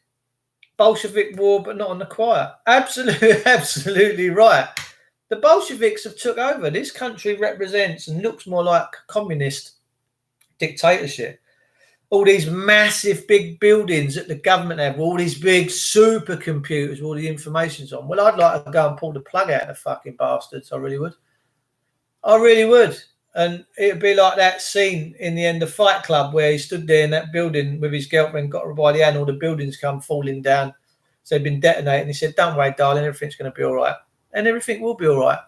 [SPEAKER 1] Bolshevik war, but not on the quiet. Absolutely right. The Bolsheviks have took over. This country represents and looks more like communist dictatorship. All these massive big buildings that the government have, all these big supercomputers, all the information's on. Well, I'd like to go and pull the plug out of the fucking bastards. I really would. I really would. And it'd be like that scene in the end of Fight Club where he stood there in that building with his girlfriend, got her by the hand, all the buildings come falling down. So they've been detonated. And he said, "Don't worry, darling, everything's going to be all right." And everything will be all right.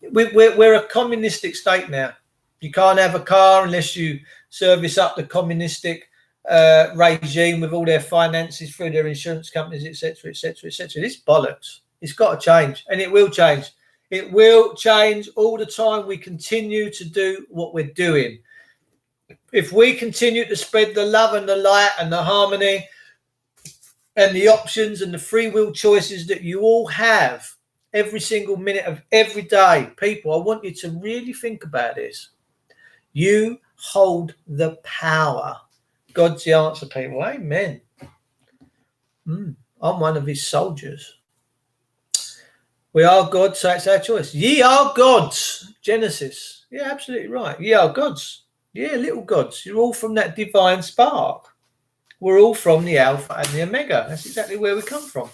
[SPEAKER 1] We're a communistic state now. You can't have a car unless you service up the communistic regime with all their finances through their insurance companies, etc., etc., etc. This bollocks. It's got to change, and it will change. It will change all the time. We continue to do what we're doing. If we continue to spread the love and the light and the harmony and the options and the free will choices that you all have every single minute of every day, people, I want you to really think about this. You hold the power. God's the answer, people. Amen. I'm one of his soldiers. We are gods, so it's our choice. Ye are gods. Genesis. Yeah, absolutely right. Ye are gods. Yeah, little gods. You're all from that divine spark. We're all from the Alpha and the Omega. That's exactly where we come from.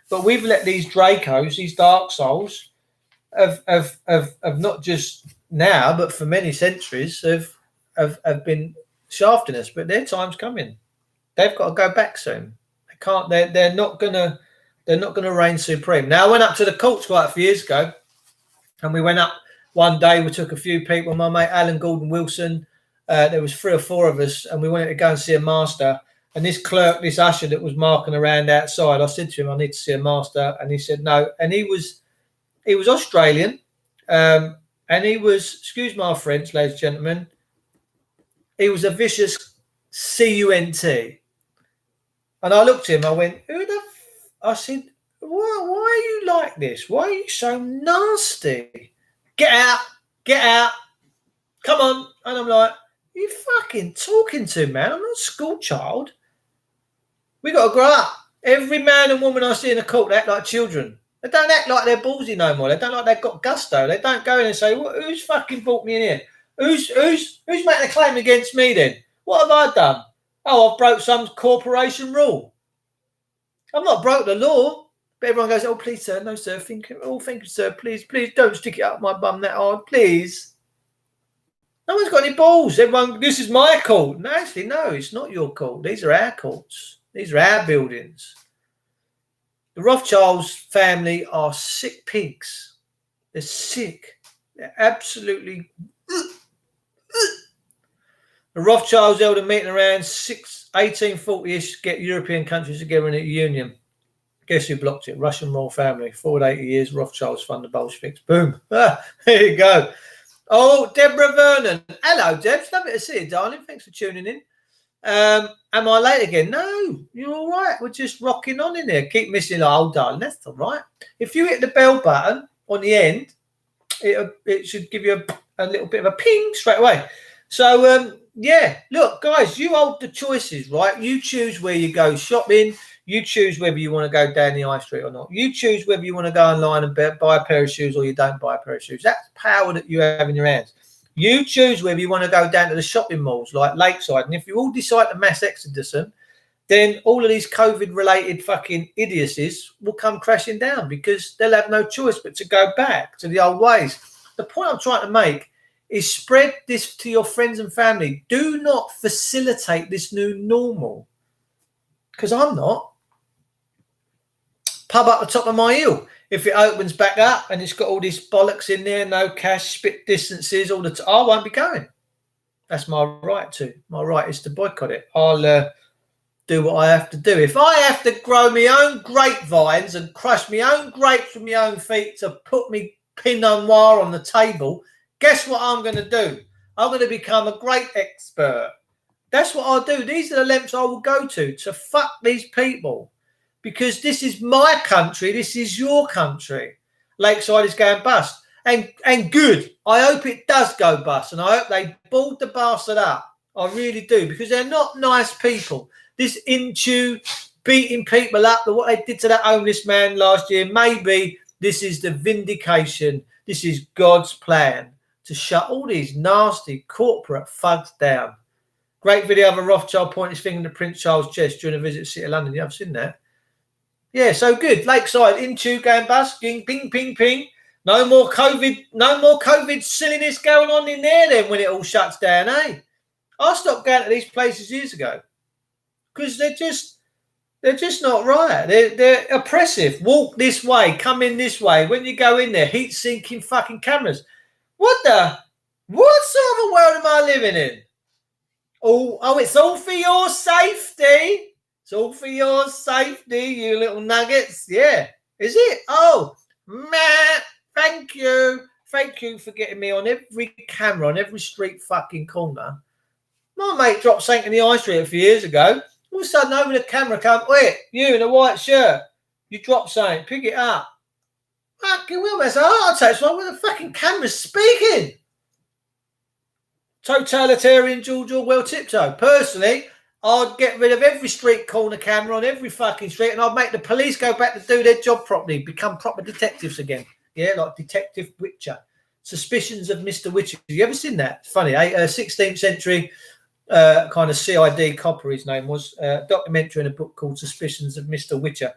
[SPEAKER 1] But we've let these Dracos, these dark souls, have not just now, but for many centuries, have been shafting us. But their time's coming. They've got to go back soon. They can't. They're not gonna reign supreme. Now, I went up to the courts quite a few years ago, and we went up one day. We took a few people. My mate Alan Gordon Wilson. There was 3 or 4 of us, and we wanted to go and see a master. And this clerk, this usher that was marking around outside, I said to him, "I need to see a master," and he said no. And he was Australian, and he was, excuse my French, ladies and gentlemen, he was a vicious cunt. And I looked at him. I went, I said, why are you like this? Why are you so nasty? Get out, come on. And I'm like, you fucking talking to, man? I'm not a school child. We got to grow up. Every man and woman I see in a court, they act like children. They don't act like they're ballsy no more. They don't like they've got gusto. They don't go in and say, who's fucking brought me in here? Who's making a claim against me then? What have I done? Oh, I've broke some corporation rule. I've not broke the law. But everyone goes, "Oh, please, sir. No, sir. Thank you, sir. Please don't stick it up my bum that hard, please." No one's got any balls. Everyone, this is my court. No, actually, no, it's not your court. These are our courts. These are our buildings. The Rothschilds family are sick pigs. They're sick. They're absolutely. The Rothschilds held a meeting around 1840-ish, get European countries together in a union. Guess who blocked it? Russian royal family. Forward 80 years, Rothschilds fund the Bolsheviks. Boom. There you go. Oh, Deborah Vernon. Hello, Deb. Lovely to see you, darling. Thanks for tuning in. Am I late again? No, you're all right. We're just rocking on in there. Keep missing, like, oh, darling, that's all right. If you hit the bell button on the end, it should give you a little bit of a ping straight away. So, yeah, look, guys, you hold the choices, right? You choose where you go shopping. You choose whether you want to go down the high street or not. You choose whether you want to go online and buy a pair of shoes or you don't buy a pair of shoes. That's power that you have in your hands. You choose whether you want to go down to the shopping malls like Lakeside. And if you all decide to mass exodus them, then all of these COVID-related fucking idiocies will come crashing down because they'll have no choice but to go back to the old ways. The point I'm trying to make is spread this to your friends and family. Do not facilitate this new normal, because I'm not. Pub up the top of my hill. If it opens back up and it's got all these bollocks in there, no cash, spit distances, all the time, I won't be going. That's my right to. My right is to boycott it. I'll do what I have to do. If I have to grow my own grapevines and crush my own grapes with my own feet to put me Pinot Noir on the table, guess what I'm going to do? I'm going to become a great expert. That's what I'll do. These are the lengths I will go to fuck these people. Because this is my country, this is your country. Lakeside is going bust. And good. I hope it does go bust. And I hope they balled the bastard up. I really do. Because they're not nice people. This into beating people up, what they did to that homeless man last year, maybe this is the vindication. This is God's plan to shut all these nasty corporate thugs down. Great video of a Rothschild pointing his finger to Prince Charles' chest during a visit to City of London. Yeah, I've seen that. Yeah, so good. Lakeside, into going bust, ping, ping, ping, ping. No more COVID silliness going on in there then when it all shuts down, eh? I stopped going to these places years ago because they're just not right. They're oppressive. Walk this way, come in this way. When you go in there, heat sinking fucking cameras. What sort of a world am I living in? Oh, it's all for your safety. It's all for your safety, you little nuggets. Yeah. Is it? Oh, Matt, thank you. Thank you for getting me on every camera, on every street fucking corner. My mate dropped something in the high street a few years ago. All of a sudden, over the camera come, wait, you in a white shirt. You dropped something, pick it up. Fucking well, that's a heart attack. So when the fucking camera's speaking. Totalitarian George Orwell tiptoe. Personally, I'd get rid of every street corner camera on every fucking street and I'd make the police go back to do their job properly, become proper detectives again. Yeah, like Detective Witcher. Suspicions of Mr. Witcher. Have you ever seen that? It's funny, 16th century kind of CID copper, his name was. Documentary in a book called Suspicions of Mr. Witcher.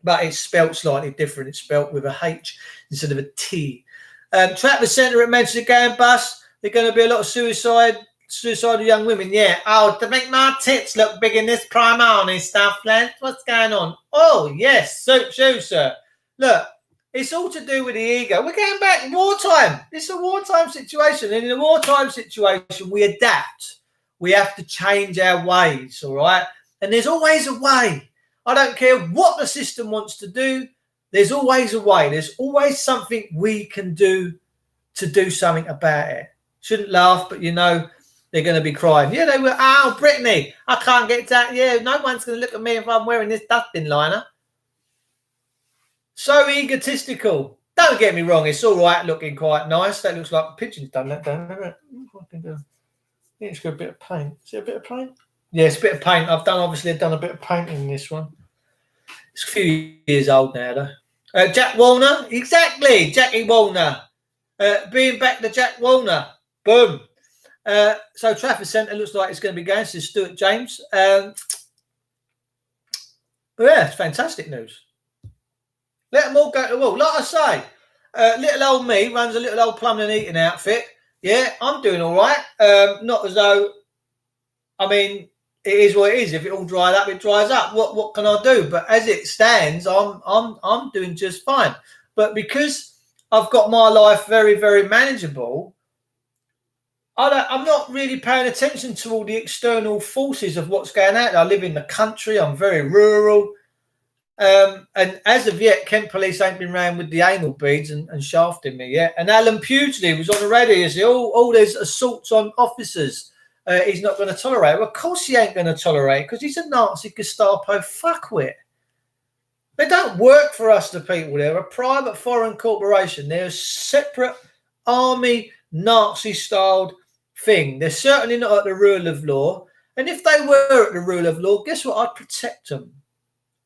[SPEAKER 1] But it's spelt slightly different. It's spelt with a H instead of a T. Trafford Centre at Manchester going bust. There's going to be a lot of suicidal young women. Yeah. Oh, to make my tits look big in this Primani stuff, lads. What's going on? Oh, yes. So, sir. Look, it's all to do with the ego. We're going back in wartime. It's a wartime situation. And in a wartime situation, we adapt. We have to change our ways, all right? And there's always a way. I don't care what the system wants to do. There's always a way. There's always something we can do to do something about it. Shouldn't laugh, but you know they're going to be crying. Yeah, they were. Oh, Brittany, I can't get that. Yeah, no one's going to look at me if I'm wearing this dustbin liner. So egotistical. Don't get me wrong. It's all right looking quite nice. That looks like a pigeon's done that, don't it? I think it's got a bit of paint. Is it a bit of paint? Yeah, it's a bit of paint. I've done a bit of painting in this one. It's a few years old now, though. Jack Warner. Exactly. Jackie Warner. Being back to Jack Warner. Boom. So Trafford Centre looks like it's going to be going to Stuart James. Yeah, it's fantastic news. Let them all go to the wall. Like I say, little old me runs a little old plumbing and heating outfit. Yeah, I'm doing all right. Not as though, I mean, it is what it is. If it all dries up, it dries up. What can I do? But as it stands, I'm doing just fine. But because I've got my life very, very manageable, I'm not really paying attention to all the external forces of what's going on. I live in the country. I'm very rural. And as of yet, Kent Police ain't been round with the anal beads and shafting me yet. And Alan Pugsley was on the radio. He said, there's assaults on officers. He's not going to tolerate. Well, of course he ain't going to tolerate, because he's a Nazi Gestapo fuckwit. They don't work for us, the people. They're a private foreign corporation. They're a separate army, Nazi-styled thing. They're certainly not at the rule of law. And if they were at the rule of law, guess what? I'd protect them.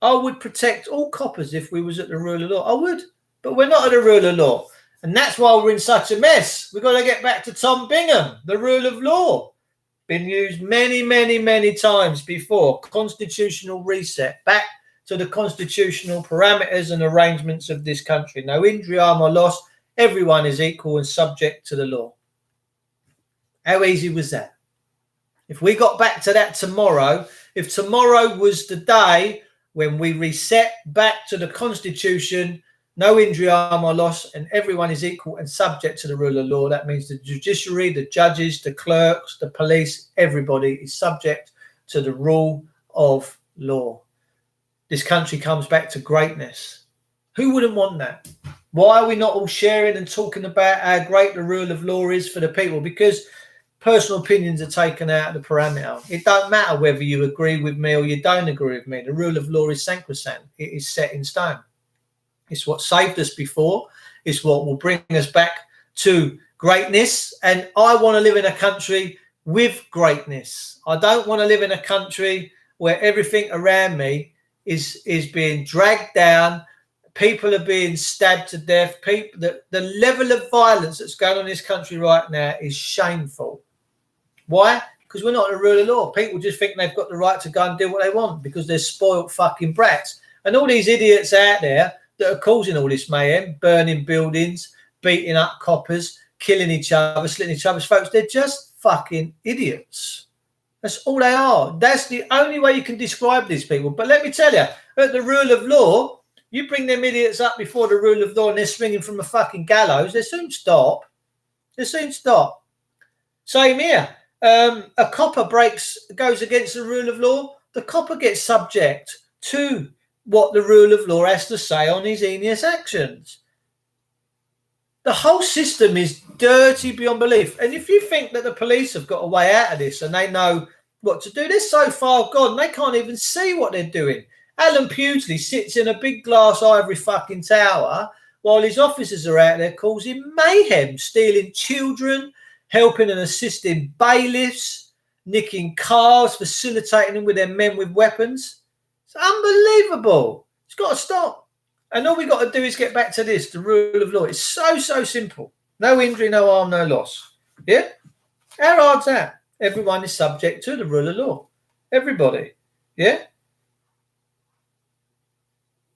[SPEAKER 1] I would protect all coppers if we was at the rule of law. I would. But we're not at the rule of law. And that's why we're in such a mess. We've got to get back to Tom Bingham, the rule of law. Been used many, many, many times before. Constitutional reset. Back to the constitutional parameters and arrangements of this country. No injury, harm or loss. Everyone is equal and subject to the law. How easy was that? If we got back to that tomorrow, if tomorrow was the day when we reset back to the Constitution, no injury, harm or loss, and everyone is equal and subject to the rule of law, that means the judiciary, the judges, the clerks, the police, everybody is subject to the rule of law. This country comes back to greatness. Who wouldn't want that? Why are we not all sharing and talking about how great the rule of law is for the people? Because personal opinions are taken out of the parameter. It don't matter whether you agree with me or you don't agree with me. The rule of law is sacrosanct. It is set in stone. It's what saved us before. It's what will bring us back to greatness. And I want to live in a country with greatness. I don't want to live in a country where everything around me is being dragged down. People are being stabbed to death. The level of violence that's going on in this country right now is shameful. Why? Because we're not in the rule of law. People just think they've got the right to go and do what they want because they're spoiled fucking brats. And all these idiots out there that are causing all this mayhem, burning buildings, beating up coppers, killing each other, slitting each other's throats, they're just fucking idiots. That's all they are. That's the only way you can describe these people. But let me tell you, at the rule of law, you bring them idiots up before the rule of law and they're swinging from a fucking gallows, they soon stop. They soon stop. Same here. A copper goes against the rule of law. The copper gets subject to what the rule of law has to say on his heinous actions. The whole system is dirty beyond belief. And if you think that the police have got a way out of this and they know what to do, they're so far gone, they can't even see what they're doing. Alan Pugsley sits in a big glass ivory fucking tower while his officers are out there causing mayhem, stealing children, helping and assisting bailiffs, nicking cars, facilitating them with their men with weapons. It's unbelievable. It's got to stop. And all we got to do is get back to this, the rule of law. It's so, so simple. No injury, no harm, no loss. Yeah? How hard's that? Everyone is subject to the rule of law. Everybody. Yeah?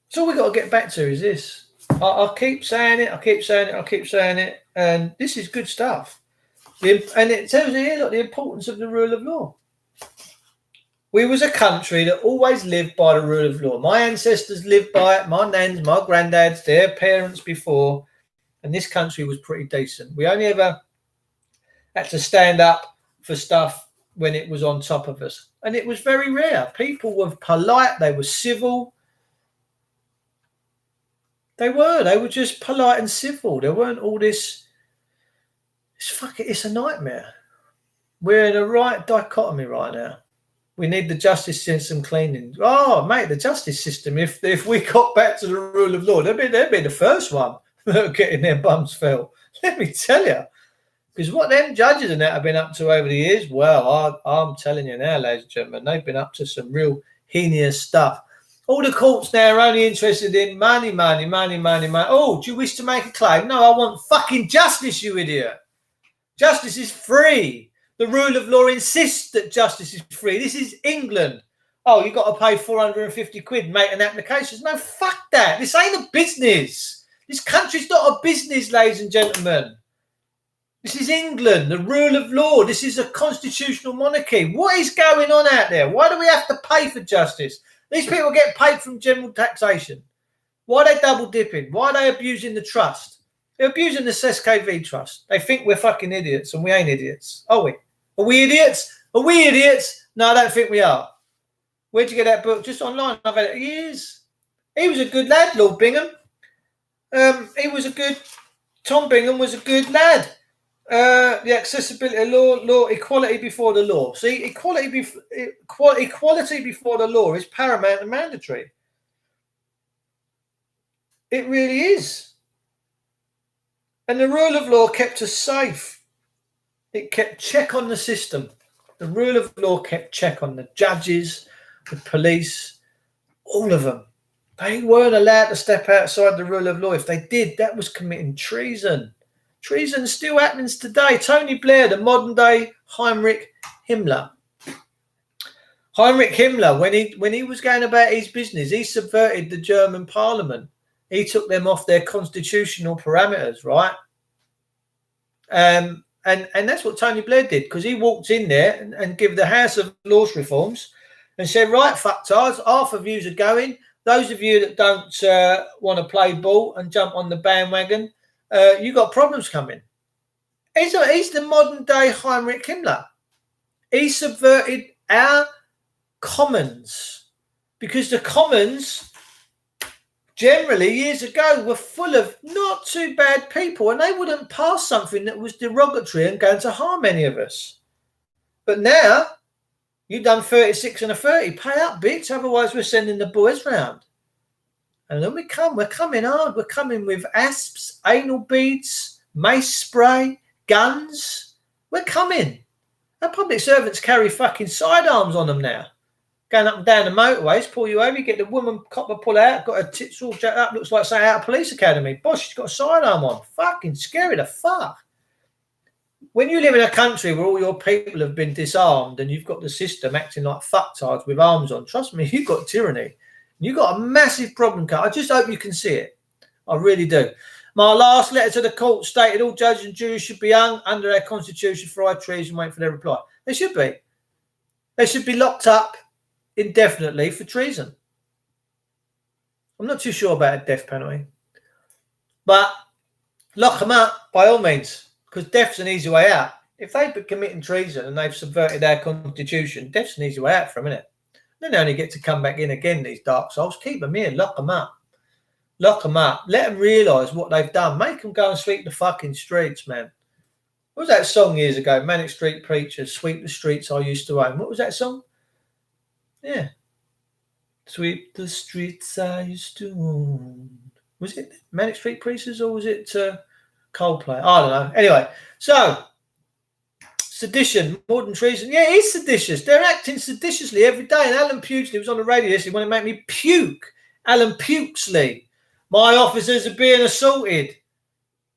[SPEAKER 1] So all we got to get back to is this. I keep saying it, I keep saying it. And this is good stuff. And it tells you here, look, the importance of the rule of law. We was a country that always lived by the rule of law. My ancestors lived by it, my nans, my granddads, their parents before, and this country was pretty decent. We only ever had to stand up for stuff when it was on top of us. And it was very rare. People were polite, they were civil. They were just polite and civil. There weren't all this, it's a nightmare. We're in a right dichotomy right now. We need the justice system cleaning. Oh, mate, the justice system, if we got back to the rule of law, they'd be the first one that are getting their bums felt. Let me tell you. Because what them judges and that have been up to over the years, well, I'm telling you now, ladies and gentlemen, they've been up to some real heinous stuff. All the courts now are only interested in money. Oh, do you wish to make a claim? No, I want fucking justice, you idiot. Justice is free. The rule of law insists that justice is free. This is England. Oh, you got to pay 450 quid, make an application. No, fuck that. This ain't a business. This country's not a business, ladies and gentlemen. This is England, the rule of law. This is a constitutional monarchy. What is going on out there? Why do we have to pay for justice? These people get paid from general taxation. Why are they double dipping? Why are they abusing the trust? They're abusing the SKV trust. They think we're fucking idiots and we ain't idiots. Are we? Are we idiots? Are we idiots? No, I don't think we are. Where'd you get that book? Just online. I've had it years. He was a good lad, Lord Bingham. Tom Bingham was a good lad. The accessibility law, equality before the law. See, equality before the law is paramount and mandatory. It really is. And the rule of law kept us safe. It kept check on the system. The rule of law kept check on the judges, the police, all of them. They weren't allowed to step outside the rule of law. If they did, that was committing treason. Treason still happens today. Tony Blair, the modern day Heinrich Himmler. Heinrich Himmler, when he was going about his business, he subverted the German parliament. He took them off their constitutional parameters, right? And that's what Tony Blair did, because he walked in there and gave the House of Lords reforms and said, right, fucktards, half of yous are going. Those of you that don't want to play ball and jump on the bandwagon, you got problems coming. He's the modern day Heinrich Himmler. He subverted our commons, because the commons generally years ago were full of not too bad people, and they wouldn't pass something that was derogatory and going to harm any of us. But now you've done 36 and a 30. Pay up, bitch. Otherwise, we're sending the boys round. And then we're coming hard. We're coming with asps, anal beads, mace spray, guns. We're coming. Our public servants carry fucking sidearms on them now. Going up and down the motorways, pull you over, you get the woman copper pull out, got her tits all jacked up, looks like something out of police academy. Boss, she's got a sidearm on. Fucking scary the fuck. When you live in a country where all your people have been disarmed and you've got the system acting like fucktards with arms on, trust me, you've got tyranny. You've got a massive problem, Carl. I just hope you can see it. I really do. My last letter to the court stated all judges and juries should be hung under our constitution for high treason, waiting for their reply. They should be. They should be locked up indefinitely for treason. I'm not too sure about a death penalty, but lock them up by all means, because death's an easy way out. If they've been committing treason and they've subverted our constitution, death's an easy way out for them, isn't it? Then they only get to come back in again, these dark souls. Keep them in, lock them up. Lock them up. Let them realise what they've done. Make them go and sweep the fucking streets, man. What was that song years ago? Manic Street Preachers, Sweep the Streets I Used to Own. What was that song? Yeah. Sweep the streets I used to own. Was it Manic Street Preachers or was it Coldplay? I don't know. Anyway, so sedition, more than treason. Yeah, it's seditious. They're acting seditiously every day. And Alan Pugesley was on the radio yesterday. He wanted to make me puke. Alan Pugesley. My officers are being assaulted.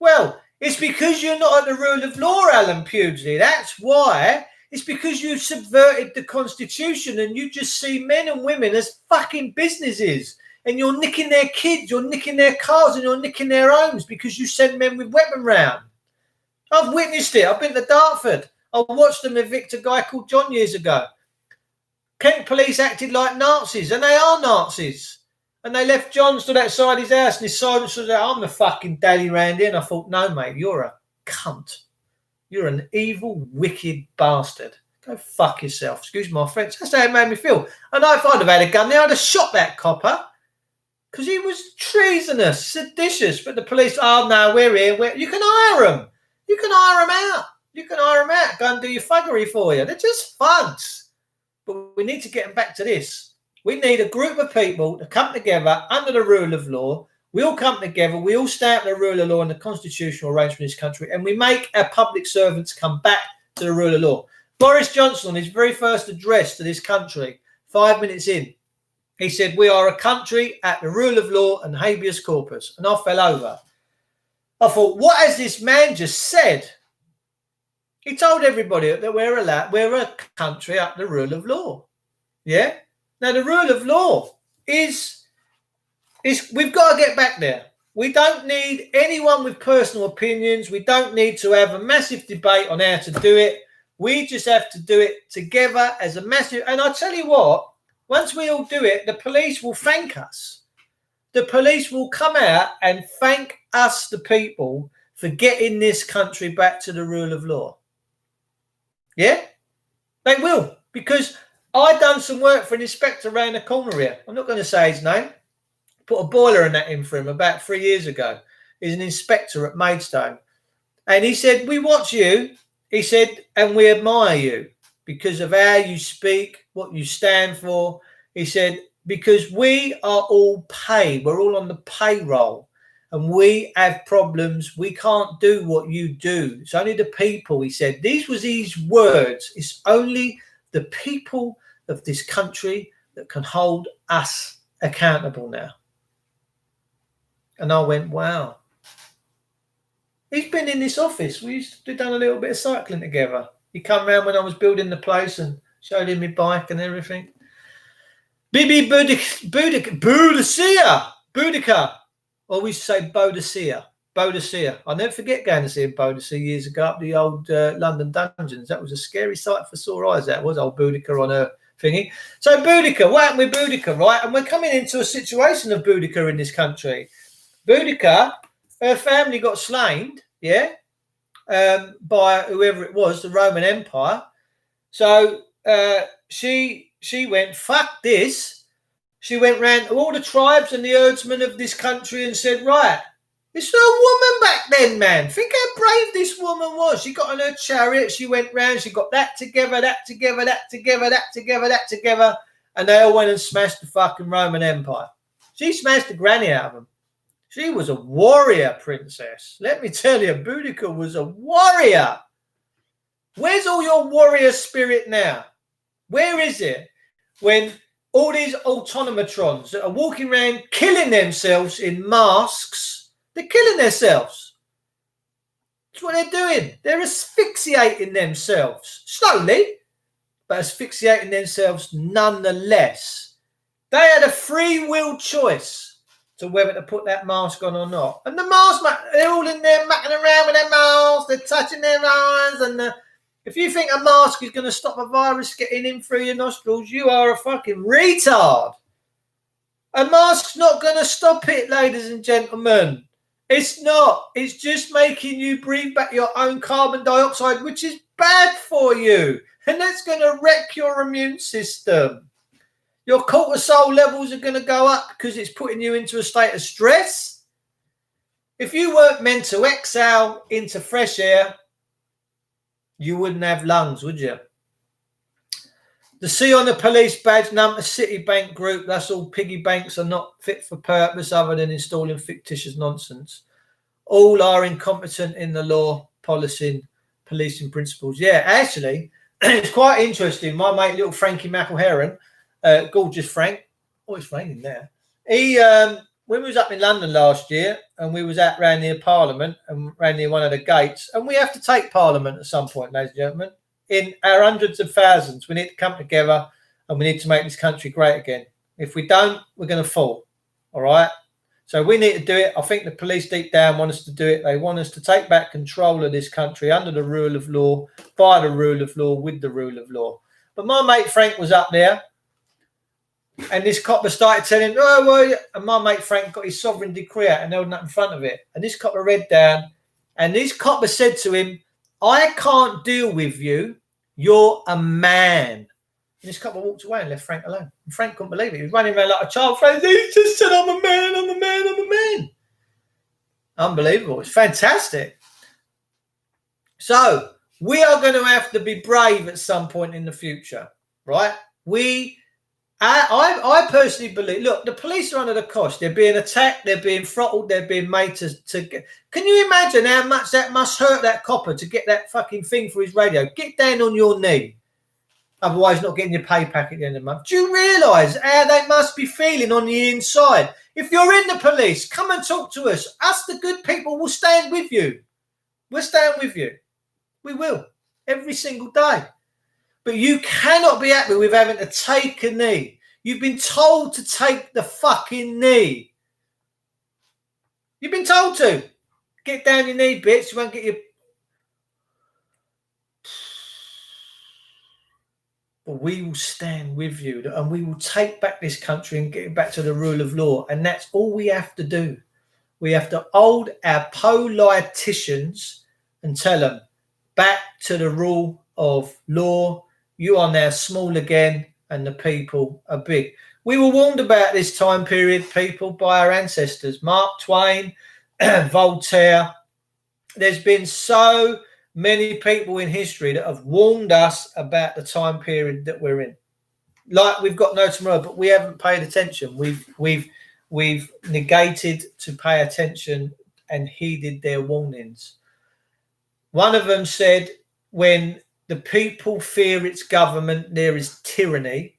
[SPEAKER 1] Well, it's because you're not at the rule of law, Alan Pugesley. That's why. It's because you've subverted the constitution and you just see men and women as fucking businesses. And you're nicking their kids, you're nicking their cars, and you're nicking their homes because you send men with weapon round. I've witnessed it. I've been to Dartford. I watched them evict a guy called John years ago. Kent police acted like Nazis, and they are Nazis. And they left John stood outside his house, and his sergeant stood there, I'm the fucking daddy round here. And I thought, no, mate, you're a cunt. You're an evil, wicked bastard. Go fuck yourself. Excuse my French. That's how it made me feel. And if I'd have had a gun there, I'd have shot that copper. Because he was treasonous, seditious. But the police, oh, no, we're here. You can hire them. You can hire them out. You can hire them out. Go and do your fuggery for you. They're just thugs. But we need to get them back to this. We need a group of people to come together under the rule of law. We all come together. We all stamp the rule of law and the constitutional arrangement in this country. And we make our public servants come back to the rule of law. Boris Johnson, on his very first address to this country, 5 minutes in, he said, we are a country at the rule of law and habeas corpus. And I fell over. I thought, what has this man just said? He told everybody that we're a country at the rule of law. Yeah? Now, the rule of law is we've got to get back there. We don't need anyone with personal opinions. We don't need to have a massive debate on how to do it. We just have to do it together as a massive... And I tell you what, once we all do it, the police will thank us. The police will come out and thank us, the people, for getting this country back to the rule of law. Yeah? They will. Because I done some work for an inspector around the corner here. I'm not going to say his name. put a boiler and that in for him about 3 years ago. He's an inspector at Maidstone. And he said, we watch you, he said, and we admire you because of how you speak, what you stand for. He said, because we are all paid. We're all on the payroll. And we have problems. We can't do what you do. It's only the people, he said. These was his words. It's only the people of this country that can hold us accountable now. And I went, wow. He's been in this office. We used to done a little bit of cycling together. He come round when I was building the place and showed him my bike and everything. Bibi Boudica. Always say Boadicea. I never forget going to see him Boadicea years ago up the old London dungeons. That was a scary sight for sore eyes. That was old Boudica on her thingy. So Boudica, what happened with Boudica, right? And we're coming into a situation of Boudica in this country. Boudica, her family got slain, by whoever it was, the Roman Empire. So she went, fuck this. She went round to all the tribes and the herdsmen of this country and said, right, it's no woman back then, man. Think how brave this woman was. She got on her chariot. She went round. She got that together, and they all went and smashed the fucking Roman Empire. She smashed the granny out of them. She was a warrior princess. Let me tell you, Boudica was a warrior. Where's all your warrior spirit now? Where is it? When all these autonomatrons that are walking around killing themselves in masks, they're killing themselves. That's what they're doing. They're asphyxiating themselves. Slowly, but asphyxiating themselves nonetheless. They had a free will choice to whether to put that mask on or not. And the mask, they're all in there mucking around with their masks, they're touching their eyes, and if you think a mask is going to stop a virus getting in through your nostrils, you are a fucking retard. A mask's not going to stop it, ladies and gentlemen. It's not. It's just making you breathe back your own carbon dioxide, which is bad for you. And that's going to wreck your immune system. Your cortisol levels are going to go up because it's putting you into a state of stress. If you weren't meant to exhale into fresh air, you wouldn't have lungs, would you? The C on the police badge, number Citibank Group, that's all piggy banks are not fit for purpose other than installing fictitious nonsense. All are incompetent in the law, policing principles. Yeah, actually, it's quite interesting. My mate, little Frankie McElheron, gorgeous Frank, always raining there. He, when we was up in London last year and we was out round near Parliament and round near one of the gates, and we have to take Parliament at some point, ladies and gentlemen. In our hundreds of thousands, we need to come together and we need to make this country great again. If we don't, we're going to fall. All right? So we need to do it. I think the police deep down want us to do it. They want us to take back control of this country under the rule of law, by the rule of law, with the rule of law. But my mate Frank was up there. And this copper started telling, oh, well, and my mate Frank got his sovereign decree out and held that in front of it. And this copper read down, and this copper said to him, I can't deal with you. You're a man. And this copper walked away and left Frank alone. And Frank couldn't believe it. He was running around like a child. Frank, he just said, I'm a man, I'm a man, I'm a man. Unbelievable. It's fantastic. So we are going to have to be brave at some point in the future, right? I personally believe, look, the police are under the cosh. They're being attacked. They're being throttled. They're being made to get. Can you imagine how much that must hurt that copper to get that fucking thing for his radio? Get down on your knee. Otherwise, not getting your pay pack at the end of the month. Do you realise how they must be feeling on the inside? If you're in the police, come and talk to us. Us, the good people, will stand with you. We'll stand with you. We will. Every single day. But you cannot be happy with having to take a knee. You've been told to take the fucking knee. You've been told to. Get down your knee, bitch. You won't get your... But we will stand with you and we will take back this country and get it back to the rule of law. And that's all we have to do. We have to hold our politicians and tell them, back to the rule of law. You are now small again and the people are big. We were warned about this time period, people, by our ancestors. Mark Twain, Voltaire. There's been so many people in history that have warned us about the time period that we're in. Like we've got no tomorrow, but we haven't paid attention. We've negated to pay attention and heeded their warnings. One of them said, when the people fear its government, there is tyranny.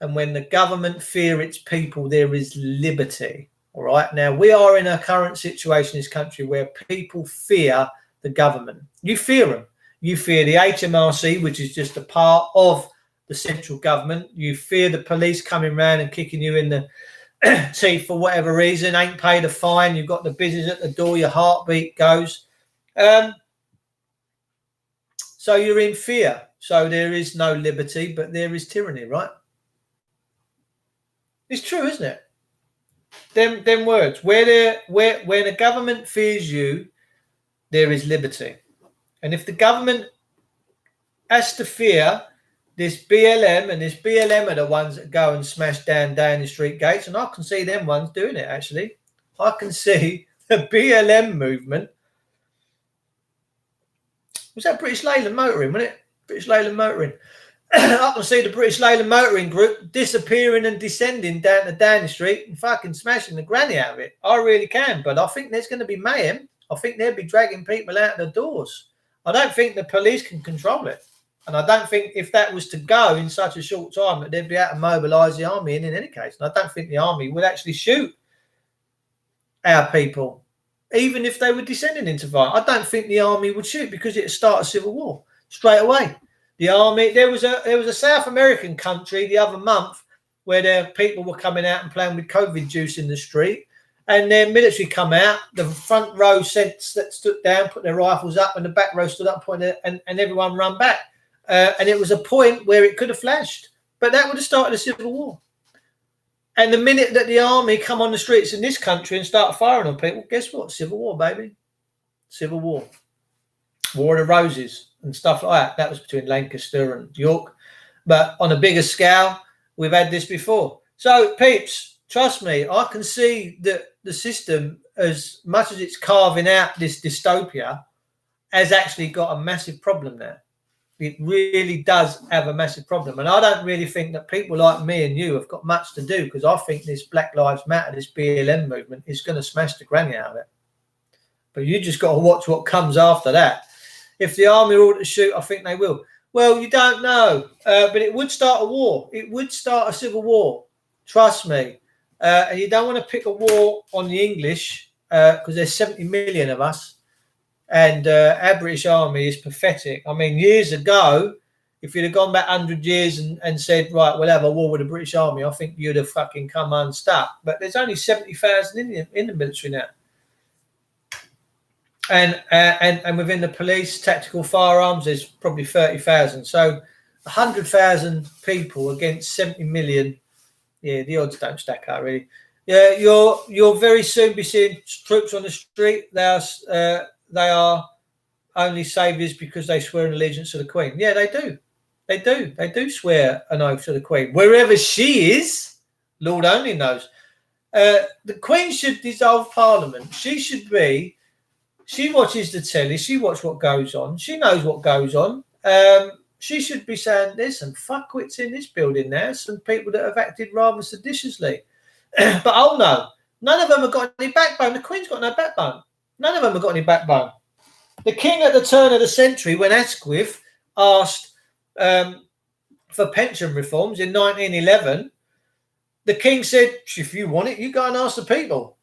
[SPEAKER 1] And when the government fear its people, there is liberty. All right. Now, we are in a current situation in this country where people fear the government. You fear them. You fear the HMRC, which is just a part of the central government. You fear the police coming around and kicking you in the teeth for whatever reason, ain't paid a fine. You've got the business at the door. Your heartbeat goes. So you're in fear. So there is no liberty, but there is tyranny, right? It's true, isn't it? Them words. When a government fears you, there is liberty. And if the government has to fear this BLM, and this BLM are the ones that go and smash down Downing Street gates, and I can see them ones doing it, actually. I can see the BLM movement. Was that British Leyland Motoring, wasn't it? British Leyland Motoring. I can see the British Leyland Motoring group disappearing and descending down to Downing Street and fucking smashing the granny out of it. I really can, but I think there's going to be mayhem. I think they'll be dragging people out the doors. I don't think the police can control it. And I don't think if that was to go in such a short time that they'd be able to mobilise the army in any case. And I don't think the army would actually shoot our people, even if they were descending into violence. I don't think the army would shoot because it would start a civil war straight away. The army, there was a South American country the other month where their people were coming out and playing with COVID juice in the street, and their military come out. The front row stood down, put their rifles up, and the back row stood up, pointed, and everyone ran back. And it was a point where it could have flashed, but that would have started a civil war. And the minute that the army come on the streets in this country and start firing on people, guess what? Civil war, baby. Civil war. War of the Roses and stuff like that. That was between Lancaster and York. But on a bigger scale, we've had this before. So, peeps, trust me, I can see that the system, as much as it's carving out this dystopia, has actually got a massive problem there. It really does have a massive problem. And I don't really think that people like me and you have got much to do, because I think this Black Lives Matter, this BLM movement, is going to smash the granny out of it. But you just got to watch what comes after that. If the army are all to shoot, I think they will. Well, you don't know. But it would start a war. It would start a civil war. Trust me. And you don't want to pick a war on the English because there's 70 million of us. And our British army is pathetic. I mean, years ago, if you'd have gone back 100 years and said, right, we'll have a war with the British army, I think you'd have fucking come unstuck. But there's only 70,000 in the military now. And within the police, tactical firearms, there's probably 30,000. So 100,000 people against 70 million. Yeah, the odds don't stack up, really. Yeah, you'll very soon be seeing troops on the street. They are only saviours because they swear an allegiance to the Queen. Yeah, they do. They do swear an oath to the Queen. Wherever she is, Lord only knows. The Queen should dissolve Parliament. She watches the telly. She watches what goes on. She knows what goes on. She should be saying, there's some fuckwits in this building now. Some people that have acted rather seditiously. But oh no, none of them have got any backbone. The Queen's got no backbone. None of them have got any backbone. The King at the turn of the century, when Asquith asked for pension reforms in 1911, the King said, if you want it, you go and ask the people.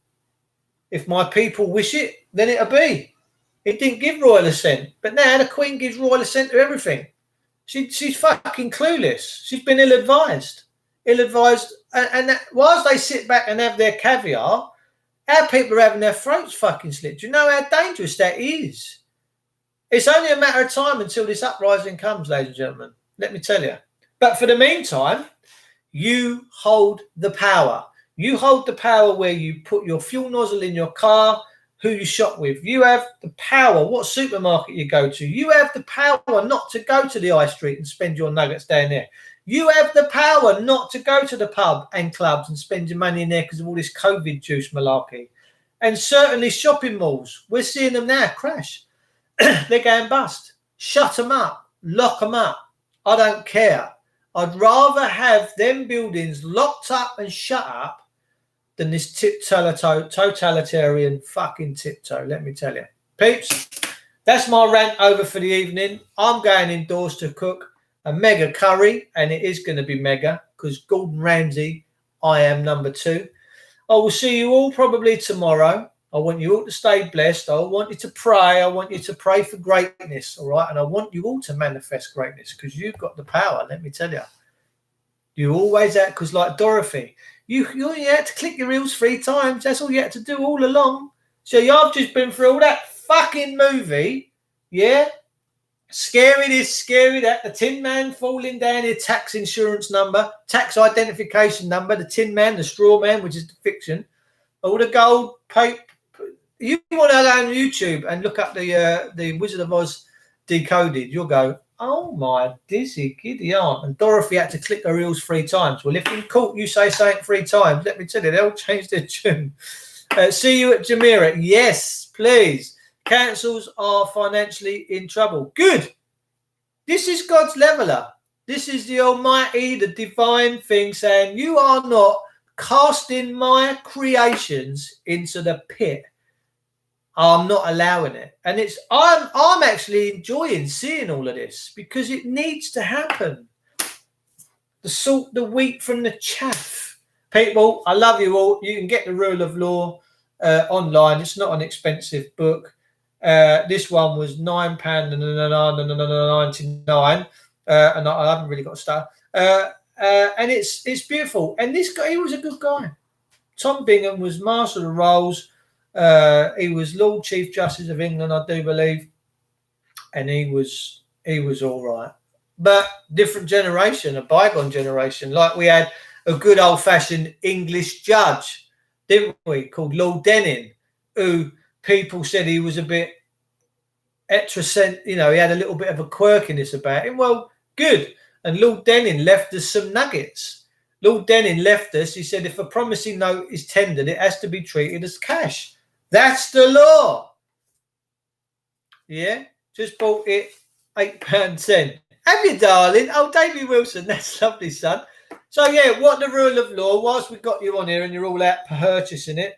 [SPEAKER 1] If my people wish it, then it'll be. It didn't give royal assent. But now the Queen gives royal assent to everything. She's fucking clueless. She's been ill-advised. And that, whilst they sit back and have their caviar, our people are having their throats fucking slit. Do you know how dangerous that is? It's only a matter of time until this uprising comes, ladies and gentlemen. Let me tell you. But for the meantime, you hold the power. You hold the power where you put your fuel nozzle in your car, who you shop with. You have the power, what supermarket you go to. You have the power not to go to the high street and spend your nuggets down there. You have the power not to go to the pub and clubs and spend your money in there because of all this COVID juice malarkey. And certainly shopping malls. We're seeing them now crash. They're going bust. Shut them up. Lock them up. I don't care. I'd rather have them buildings locked up and shut up than this totalitarian fucking tiptoe, let me tell you. Peeps, that's my rant over for the evening. I'm going indoors to cook a mega curry, and it is going to be mega because Gordon Ramsay, I am number 2. I will see you all probably tomorrow. I want you all to stay blessed. I want you to pray. I want you to pray for greatness, all right? And I want you all to manifest greatness because you've got the power, let me tell you. You always have, because like Dorothy, you had to click your heels 3 times. That's all you had to do all along. So I've just been through all that fucking movie, yeah? Scary this, scary that. The Tin Man falling down here, tax insurance number, tax identification number, the Tin Man, the Straw Man, which is the fiction, all the gold paper. You want to go on YouTube and look up the Wizard of Oz Decoded, you'll go, oh my dizzy giddy aunt. And Dorothy had to click her heels 3 times. Well, if in court you say something 3 times, let me tell you, they'll change their tune. See you at Jumeirah. Yes, please. Councils are financially in trouble. Good. This is God's leveler. This is the almighty, the divine thing saying, you are not casting my creations into the pit. I'm not allowing it. And I'm actually enjoying seeing all of this because it needs to happen. Sort the wheat from the chaff. People, I love you all. You can get the Rule of Law online. It's not an expensive book. This one was £9.99, and I haven't really got a star. And it's beautiful. And this guy, he was a good guy. Tom Bingham was Master of the Rolls. He was Lord Chief Justice of England, I do believe, and he was all right. But different generation, a bygone generation. Like we had a good old-fashioned English judge, didn't we, called Lord Denning, who people said he was a bit eccentric, he had a little bit of a quirkiness about him. Well, good. And Lord Denning left us some nuggets. Lord Denning left us, he said, if a promissory note is tendered, it has to be treated as cash. That's the law. Yeah, just bought it £8.10. Have you, darling? Oh, Davy Wilson, that's lovely, son. So, yeah, what the rule of law, whilst we've got you on here and you're all out purchasing it,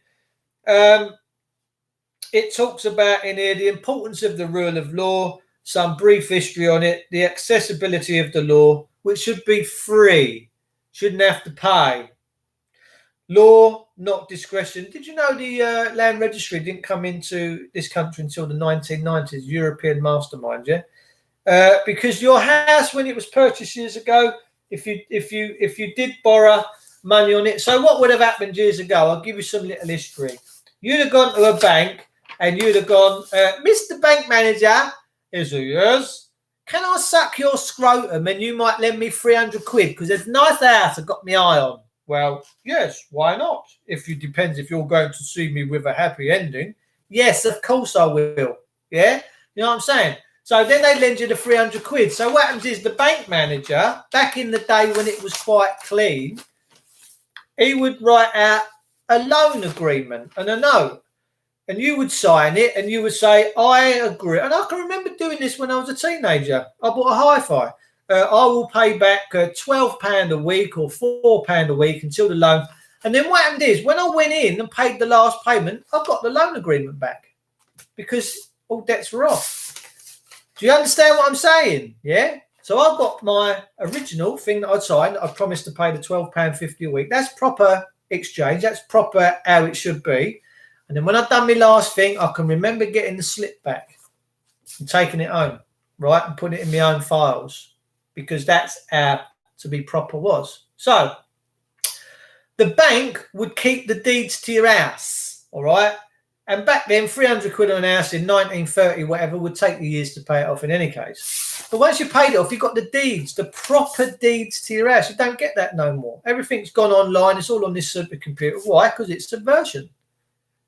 [SPEAKER 1] it talks about in here the importance of the rule of law, some brief history on it, the accessibility of the law, which should be free, shouldn't have to pay. Law, not discretion. Did you know the land registry didn't come into this country until the 1990s? European mastermind, yeah. Because your house, when it was purchased years ago, if you did borrow money on it, so what would have happened years ago? I'll give you some little history. You'd have gone to a bank and you'd have gone, Mr. Bank Manager, is it yours? Can I suck your scrotum and you might lend me 300 quid because there's a nice house I've got my eye on. Well, yes, why not? Depends if you're going to see me with a happy ending. Yes, of course I will. Yeah? You know what I'm saying? So then they lend you the 300 quid. So what happens is the bank manager, back in the day when it was quite clean, he would write out a loan agreement and a note. And you would sign it and you would say, I agree. And I can remember doing this when I was a teenager. I bought a hi-fi. I will pay back £12 a week or £4 a week until the loan. And then what happened is when I went in and paid the last payment, I got the loan agreement back because all debts were off. Do you understand what I'm saying? Yeah. So I've got my original thing that I'd signed. I promised to pay the £12.50 a week. That's proper exchange. That's proper how it should be. And then when I've done my last thing, I can remember getting the slip back and taking it home, right, and putting it in my own files. Because that's how to be proper was. So the bank would keep the deeds to your house, all right? And back then, 300 quid on an house in 1930, whatever, would take you years to pay it off in any case. But once you paid it off, you've got the deeds, the proper deeds to your house. You don't get that no more. Everything's gone online. It's all on this supercomputer. Why? Because it's subversion.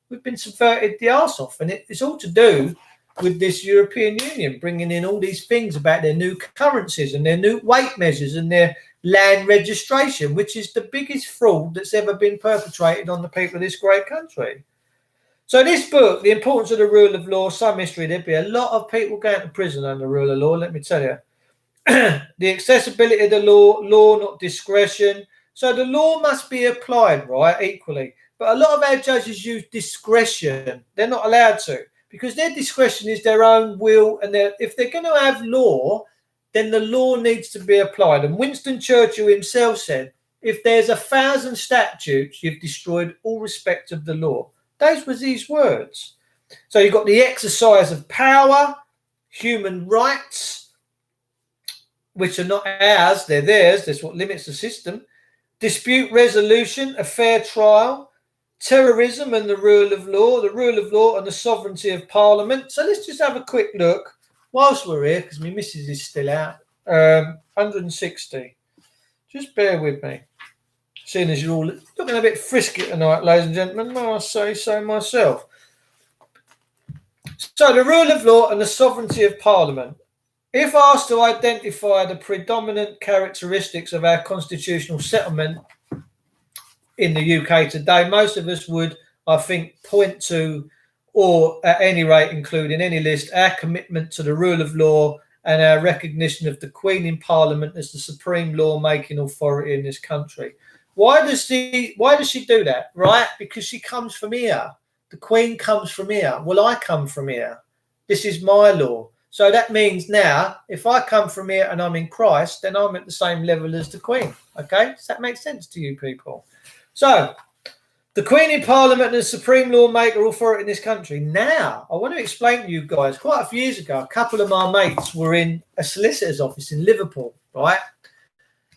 [SPEAKER 1] We've been subverted the arse off. And it's all to do with this European Union bringing in all these things about their new currencies and their new weight measures and their land registration, which is the biggest fraud that's ever been perpetrated on the people of this great country. So this book, The Importance of the Rule of Law, some history, there'd be a lot of people going to prison under the rule of law, let me tell you. The accessibility of the law, not discretion. So the law must be applied, right, equally. But a lot of our judges use discretion. They're not allowed to, because their discretion is their own will. And if they're going to have law, then the law needs to be applied. And Winston Churchill himself said, if there's 1,000 statutes, you've destroyed all respect of the law. Those were his words. So you've got the exercise of power, human rights, which are not ours, they're theirs. That's what limits the system. Dispute resolution, a fair trial, terrorism and the rule of law and the sovereignty of parliament. So let's just have a quick look whilst we're here, because my missus is still out. 160. Just bear with me. Seeing as you're all looking a bit frisky tonight, ladies and gentlemen, I say so myself. So the rule of law and the sovereignty of parliament. If asked to identify the predominant characteristics of our constitutional settlement in the UK today, most of us would, I think, point to, or at any rate include in any list, our commitment to the rule of law and our recognition of the Queen in Parliament as the supreme law-making authority in this country. Why does she do that? Right? Because she comes from here. The Queen comes from here. Well, I come from here. This is my law. So that means now, if I come from here and I'm in Christ, then I'm at the same level as the Queen. Okay? Does that make sense to you people? So, the Queen in Parliament and the supreme lawmaker authority in this country. Now, I want to explain to you guys, quite a few years ago, a couple of my mates were in a solicitor's office in Liverpool, right?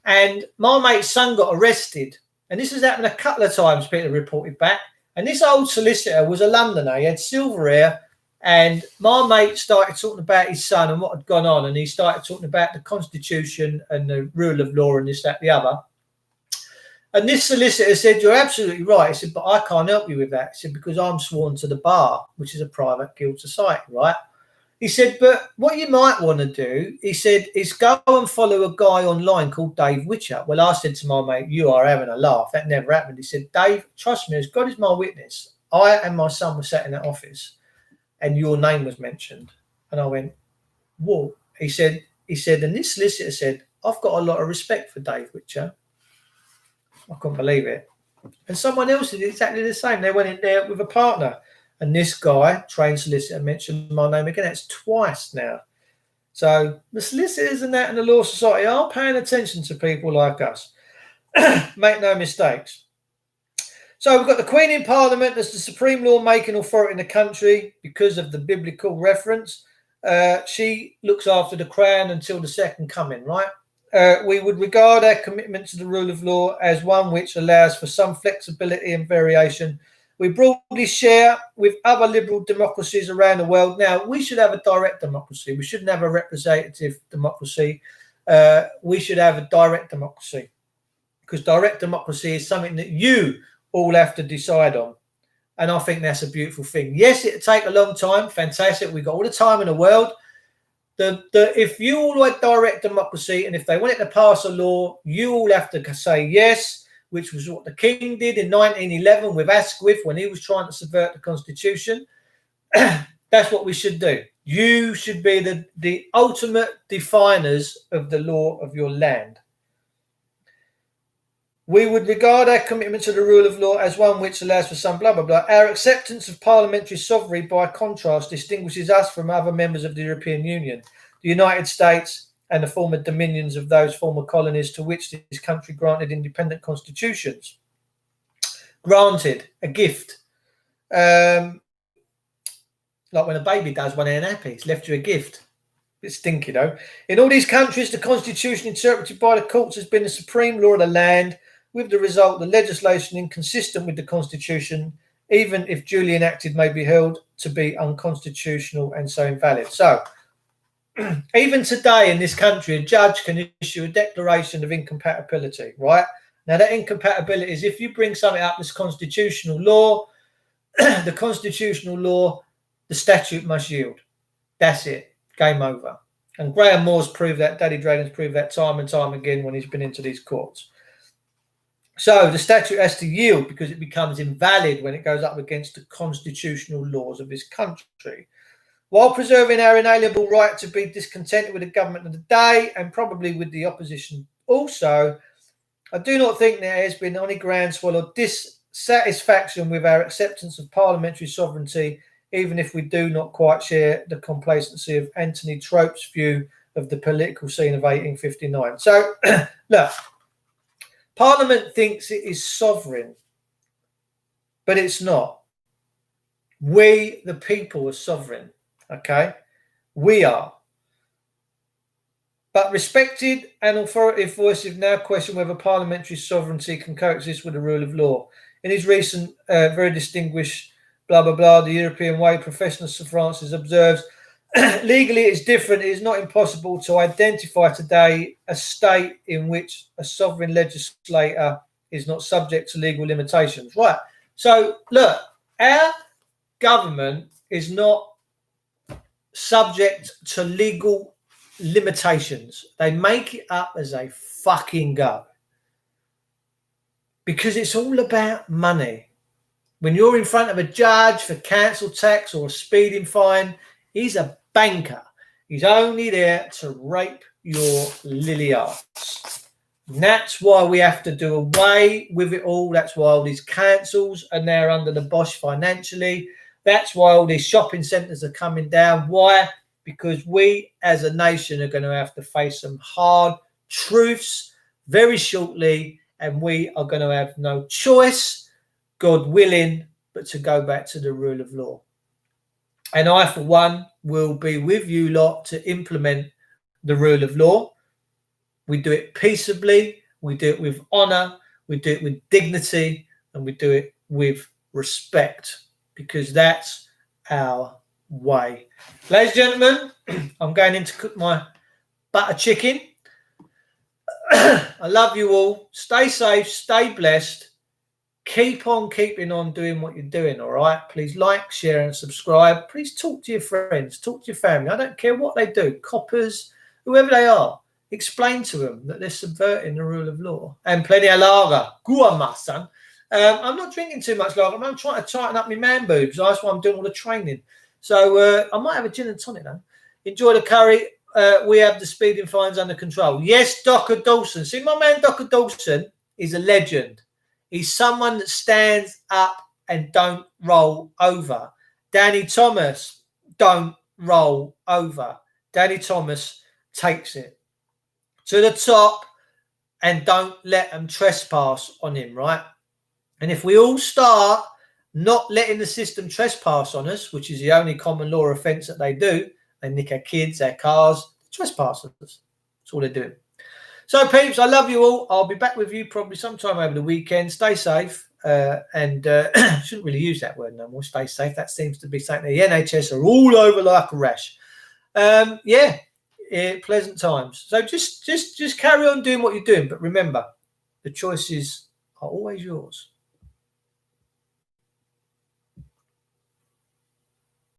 [SPEAKER 1] And my mate's son got arrested. And this has happened a couple of times, Peter reported back. And this old solicitor was a Londoner. He had silver hair. And my mate started talking about his son and what had gone on. And he started talking about the Constitution and the rule of law and this, that, the other. And this solicitor said, you're absolutely right. He said, but I can't help you with that. He said, because I'm sworn to the bar, which is a private guild society, right? He said, but what you might want to do, he said, is go and follow a guy online called Dave Witcher. Well, I said to my mate, you are having a laugh. That never happened. He said, Dave, trust me, as God is my witness, I and my son were sat in that office and your name was mentioned. And I went, whoa. He said, and this solicitor said, I've got a lot of respect for Dave Witcher. I couldn't believe it. And someone else did exactly the same. They went in there with a partner. And this guy, trained solicitor, mentioned my name again. That's twice now. So the solicitors and that and the law society are paying attention to people like us. Make no mistakes. So we've got the Queen in Parliament as the supreme law-making authority in the country because of the biblical reference. She looks after the crown until the second coming, right? We would regard our commitment to the rule of law as one which allows for some flexibility and variation. We broadly share with other liberal democracies around the world. Now, we should have a direct democracy. We shouldn't have a representative democracy. We should have a direct democracy, because direct democracy is something that you all have to decide on. And I think that's a beautiful thing. Yes, it'll take a long time. Fantastic. We've got all the time in the world. If you all had direct democracy and if they wanted to pass a law, you all have to say yes, which was what the King did in 1911 with Asquith when he was trying to subvert the Constitution. That's what we should do. You should be the ultimate definers of the law of your land. We would regard our commitment to the rule of law as one which allows for some blah, blah, blah. Our acceptance of parliamentary sovereignty, by contrast, distinguishes us from other members of the European Union, the United States, and the former dominions of those former colonies to which this country granted independent constitutions. Granted, a gift. Like when a baby does when they're happy, it's left you a gift. It's stinky, though. In all these countries, the constitution interpreted by the courts has been the supreme law of the land, with the result the legislation inconsistent with the constitution, even if duly enacted, may be held to be unconstitutional and so invalid. So, even today in this country, a judge can issue a declaration of incompatibility, right? Now, that incompatibility is if you bring something up that's constitutional law, the constitutional law, the statute must yield. That's it. Game over. And Graham Moore's proved that, Daddy Dragon's proved that time and time again when he's been into these courts. So the statute has to yield because it becomes invalid when it goes up against the constitutional laws of this country, while preserving our inalienable right to be discontented with the government of the day and probably with the opposition also. I do not think there has been any groundswell or dissatisfaction with our acceptance of parliamentary sovereignty, even if we do not quite share the complacency of Anthony Trope's view of the political scene of 1859. So, look, Parliament thinks it is sovereign, but it's not. We, the people, are sovereign, okay? We are. But respected and authoritative voices now question whether parliamentary sovereignty can coexist with the rule of law. In his recent, very distinguished, blah, blah, blah, the European way, Professor Sir Francis observes, legally it's different. It is not impossible to identify today a state in which a sovereign legislator is not subject to legal limitations. Right. So, look, our government is not subject to legal limitations. They make it up as they fucking go. Because it's all about money. When you're in front of a judge for council tax or a speeding fine, he's a banker. He's only there to rape your lily arts. And that's why we have to do away with it all. That's why all these councils are now under the Bosch financially. That's why all these shopping centres are coming down. Why? Because we as a nation are going to have to face some hard truths very shortly, and we are going to have no choice, God willing, but to go back to the rule of law. And I, for one, will be with you lot to implement the rule of law. We do it peaceably, we do it with honour, we do it with dignity, and we do it with respect, because that's our way. Ladies and gentlemen, I'm going in to cook my butter chicken. I love you all. Stay safe, stay blessed. Keep on keeping on doing what you're doing, all right? Please like, share, and subscribe. Please talk to your friends, talk to your family. I don't care what they do, coppers, whoever they are. Explain to them that they're subverting the rule of law. And plenty of lager. Go on, my son. I'm not drinking too much lager. I'm trying to tighten up my man boobs. That's why I'm doing all the training. So I might have a gin and tonic, though. Enjoy the curry. We have the speeding fines under control. Yes, Dr. Dawson. See, my man Dr. Dawson is a legend. He's someone that stands up and don't roll over. Danny Thomas, don't roll over. Danny Thomas takes it to the top and don't let them trespass on him, right? And if we all start not letting the system trespass on us, which is the only common law offence that they do, they nick our kids, our cars, trespass on us. That's all they're doing. So, peeps, I love you all. I'll be back with you probably sometime over the weekend. Stay safe. And shouldn't really use that word no more, stay safe. That seems to be something the NHS are all over like a rash. Pleasant times. So just carry on doing what you're doing. But remember, the choices are always yours.